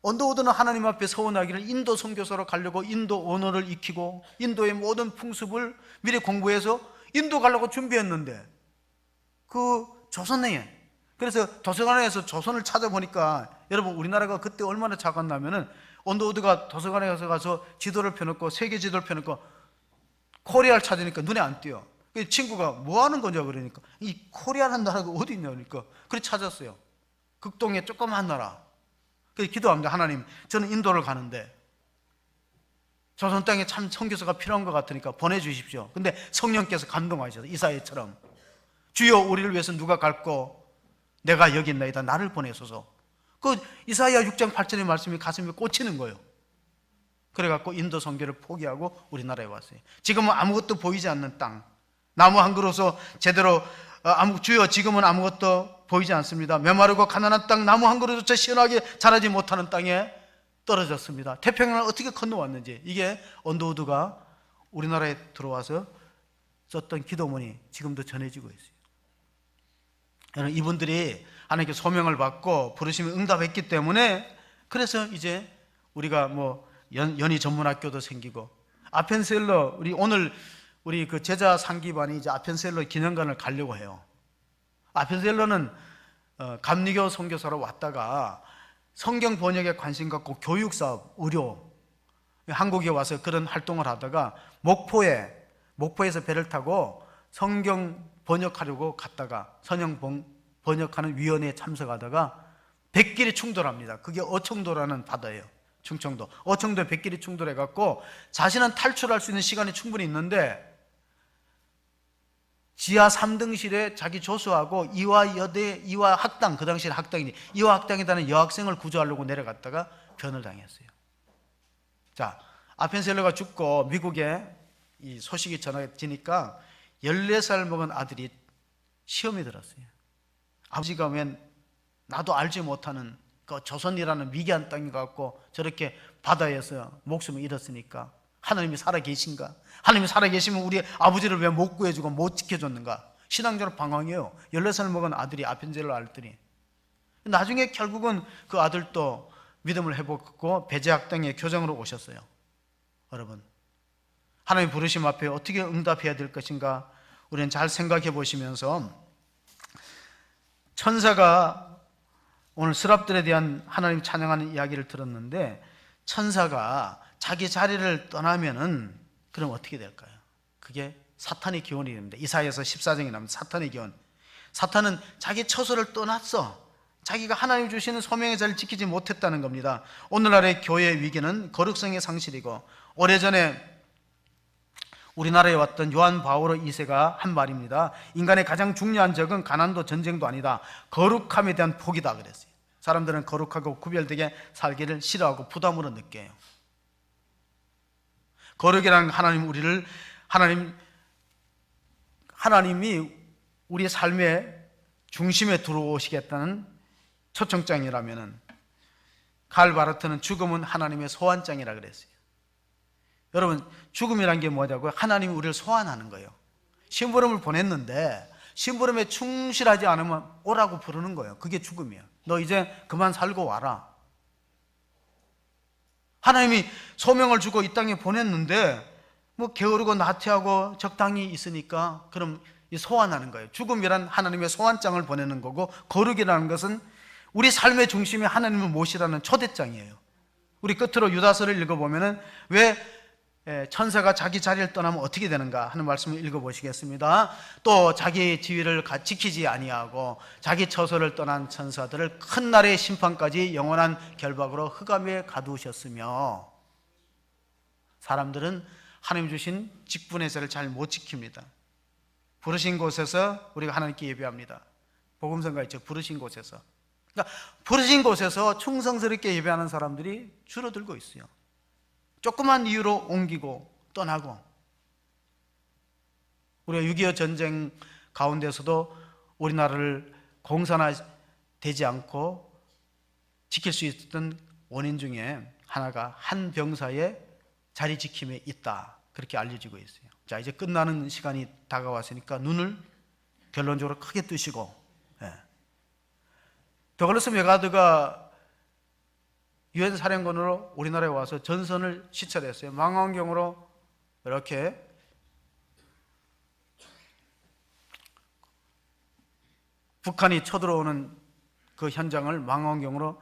언더우드는 하나님 앞에 서원하기를 인도 선교사로 가려고 인도 언어를 익히고 인도의 모든 풍습을 미리 공부해서 인도 가려고 준비했는데, 그 조선에, 그래서 도서관에서 조선을 찾아보니까, 여러분 우리나라가 그때 얼마나 작았냐면은 언더우드가 도서관에 가서 지도를 펴놓고 세계 지도를 펴놓고 코리아를 찾으니까 눈에 안 띄어. 친구가 뭐 하는 거냐 그러니까, 이 코리아라는 나라가 어디 있냐 그러니까, 그래 찾았어요. 극동의 조그만 나라. 그래서 기도합니다. 하나님, 저는 인도를 가는데 조선 땅에 참 선교사가 필요한 것 같으니까 보내주십시오. 근데 성령께서 감동하셔서 이사야처럼, 주여 우리를 위해서 누가 갈고 내가 여기 있나이다, 나를 보내소서. 그 이사야 6장 8절의 말씀이 가슴에 꽂히는 거예요. 그래갖고 인도 선교를 포기하고 우리나라에 왔어요. 지금은 아무것도 보이지 않는 땅, 나무 한 그루서 제대로 주여 지금은 아무것도 보이지 않습니다. 메마르고 가난한 땅, 나무 한 그루조차 시원하게 자라지 못하는 땅에 떨어졌습니다. 태평양을 어떻게 건너왔는지, 이게 언더우드가 우리나라에 들어와서 썼던 기도문이 지금도 전해지고 있어요. 여러분, 이분들이 하나님께 소명을 받고 부르심에 응답했기 때문에, 그래서 이제 우리가 뭐 연희 전문학교도 생기고, 아펜셀러, 우리 그 제자 상기반이 이제 아펜셀러 기념관을 가려고 해요. 아펜셀러는 감리교 선교사로 왔다가 성경 번역에 관심 갖고 교육 사업, 의료, 한국에 와서 그런 활동을 하다가 목포에서 배를 타고 성경 번역하려고 갔다가 선영 번역하는 위원회에 참석하다가 백길이 충돌합니다. 그게 어청도라는 바다예요. 충청도. 어청도에 백길이 충돌해갖고 자신은 탈출할 수 있는 시간이 충분히 있는데, 지하 3등실에 자기 조수하고 이화 학당, 그 당시에 학당이니 이화 학당이라는 여학생을 구조하려고 내려갔다가 변을 당했어요. 자, 아펜셀러가 죽고 미국에 이 소식이 전해지니까 14살 먹은 아들이 시험이 들었어요. 아버지가 웬 나도 알지 못하는 그 조선이라는 미개한 땅에 갖고 저렇게 바다에서 목숨을 잃었으니까 하나님이 살아계신가? 하나님이 살아계시면 우리 아버지를 왜 못 구해주고 못 지켜줬는가? 신앙적으로 방황해요. 14살 먹은 아들이 아펜셀러 아들이. 나중에 결국은 그 아들도 믿음을 회복했고 배제학당의 교장으로 오셨어요. 여러분, 하나님 부르심 앞에 어떻게 응답해야 될 것인가? 우리는 잘 생각해 보시면서, 천사가 오늘 스랍들에 대한 하나님 찬양하는 이야기를 들었는데, 천사가 자기 자리를 떠나면은 그럼 어떻게 될까요? 그게 사탄의 기원이 됩니다. 이사야서 14장에 나옵니다. 사탄의 기원. 사탄은 자기 처소를 떠났어. 자기가 하나님 주시는 소명의 자리를 지키지 못했다는 겁니다. 오늘날의 교회의 위기는 거룩성의 상실이고, 오래전에 우리나라에 왔던 요한 바오로 2세가 한 말입니다. 인간의 가장 중요한 적은 가난도 전쟁도 아니다, 거룩함에 대한 포기다 그랬어요. 사람들은 거룩하고 구별되게 살기를 싫어하고 부담으로 느껴요. 거룩이라는 하나님이 우리 삶의 중심에 들어오시겠다는 초청장이라면은, 칼 바르트는 죽음은 하나님의 소환장이라 그랬어요. 여러분, 죽음이란 게 뭐냐고요? 하나님이 우리를 소환하는 거예요. 심부름을 보냈는데 심부름에 충실하지 않으면 오라고 부르는 거예요. 그게 죽음이에요. 너 이제 그만 살고 와라. 하나님이 소명을 주고 이 땅에 보냈는데 뭐 게으르고 나태하고 적당히 있으니까 그럼 소환하는 거예요. 죽음이란 하나님의 소환장을 보내는 거고, 거룩이라는 것은 우리 삶의 중심이 하나님을 모시라는 초대장이에요. 우리 끝으로 유다서를 읽어보면은 왜 천사가 자기 자리를 떠나면 어떻게 되는가 하는 말씀을 읽어보시겠습니다. 또 자기 지위를 지키지 아니하고 자기 처소를 떠난 천사들을 큰 날의 심판까지 영원한 결박으로 흑암에 가두셨으며, 사람들은 하나님 주신 직분의 자를 잘 못 지킵니다. 부르신 곳에서 우리가 하나님께 예배합니다. 복음성가 있죠. 부르신 곳에서. 그러니까 부르신 곳에서 충성스럽게 예배하는 사람들이 줄어들고 있어요. 조그만 이유로 옮기고 떠나고. 우리가 6.25 전쟁 가운데서도 우리나라를 공산화 되지 않고 지킬 수 있었던 원인 중에 하나가 한 병사의 자리 지킴에 있다, 그렇게 알려지고 있어요. 자, 이제 끝나는 시간이 다가왔으니까 눈을 결론적으로 크게 뜨시고, 더글라스 메가드가 유엔 사령관으로 우리나라에 와서 전선을 시찰했어요. 망원경으로 이렇게 북한이 쳐들어오는 그 현장을 망원경으로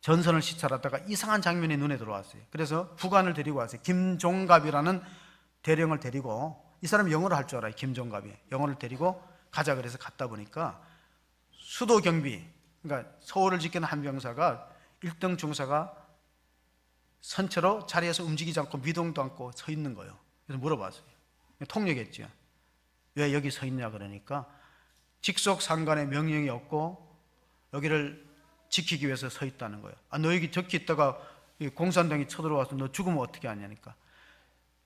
전선을 시찰하다가 이상한 장면이 눈에 들어왔어요. 그래서 부관을 데리고 왔어요. 김종갑이라는 대령을 데리고, 이 사람이 영어를 할 줄 알아요. 김종갑이 영어를 데리고 가자 그래서 갔다 보니까 수도 경비, 그러니까 서울을 지키는 한 병사가 1등 중사가 선체로 자리에서 움직이지 않고 미동도 않고 서 있는 거예요. 그래서 물어봤어요. 통역했죠. 왜 여기 서 있냐 그러니까 직속 상관의 명령이 없고 여기를 지키기 위해서 서 있다는 거예요. 너 여기 적히 있다가 공산당이 쳐들어와서 너 죽으면 어떻게 하냐니까.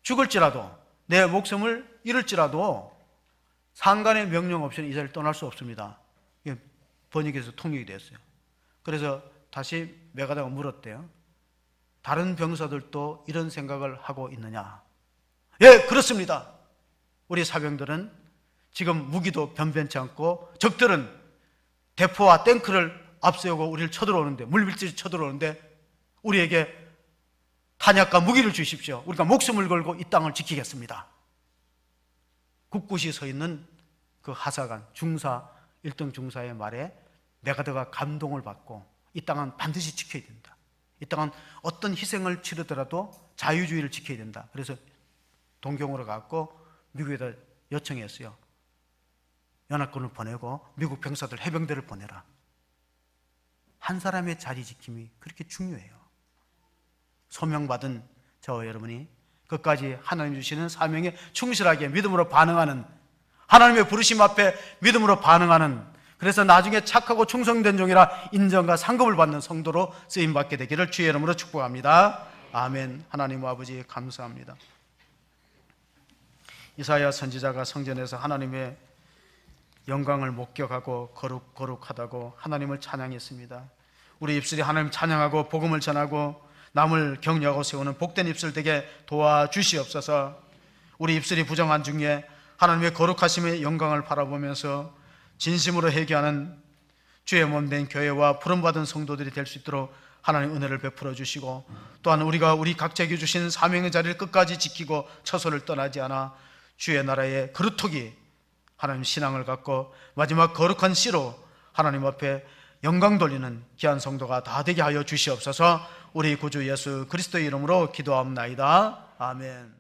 죽을지라도, 내 목숨을 잃을지라도 상관의 명령 없이는 이 자리를 떠날 수 없습니다. 번역에서 통역이 됐어요. 그래서 다시 메가다가 물었대요. 다른 병사들도 이런 생각을 하고 있느냐? 예, 그렇습니다. 우리 사병들은 지금 무기도 변변치 않고 적들은 대포와 탱크를 앞세우고 우리를 쳐들어오는데, 물밀듯이 쳐들어오는데 우리에게 탄약과 무기를 주십시오. 우리가 목숨을 걸고 이 땅을 지키겠습니다. 굳굳이 서 있는 그 하사관 중사, 1등 중사의 말에 메가드가 감동을 받고 이 땅은 반드시 지켜야 된다. 이 땅은 어떤 희생을 치르더라도 자유주의를 지켜야 된다. 그래서 동경으로 갔고 미국에다 요청했어요. 연합군을 보내고 미국 병사들, 해병대를 보내라. 한 사람의 자리 지킴이 그렇게 중요해요. 소명받은 저와 여러분이 끝까지 하나님 주시는 사명에 충실하게 믿음으로 반응하는, 하나님의 부르심 앞에 믿음으로 반응하는, 그래서 나중에 착하고 충성된 종이라 인정과 상급을 받는 성도로 쓰임받게 되기를 주의 이름으로 축복합니다. 아멘. 하나님 아버지 감사합니다. 이사야 선지자가 성전에서 하나님의 영광을 목격하고 거룩하다고 하나님을 찬양했습니다. 우리 입술이 하나님 찬양하고 복음을 전하고 남을 격려하고 세우는 복된 입술 되게 도와주시옵소서. 우리 입술이 부정한 중에 하나님의 거룩하심의 영광을 바라보면서 진심으로 회개하는 주의 몸된 교회와 부름받은 성도들이 될 수 있도록 하나님 은혜를 베풀어 주시고, 또한 우리가 우리 각자에게 주신 사명의 자리를 끝까지 지키고 처소를 떠나지 않아 주의 나라의 그루터기 하나님 신앙을 갖고 마지막 거룩한 씨로 하나님 앞에 영광 돌리는 귀한 성도가 다 되게 하여 주시옵소서. 우리 구주 예수 그리스도의 이름으로 기도합나이다. 아멘.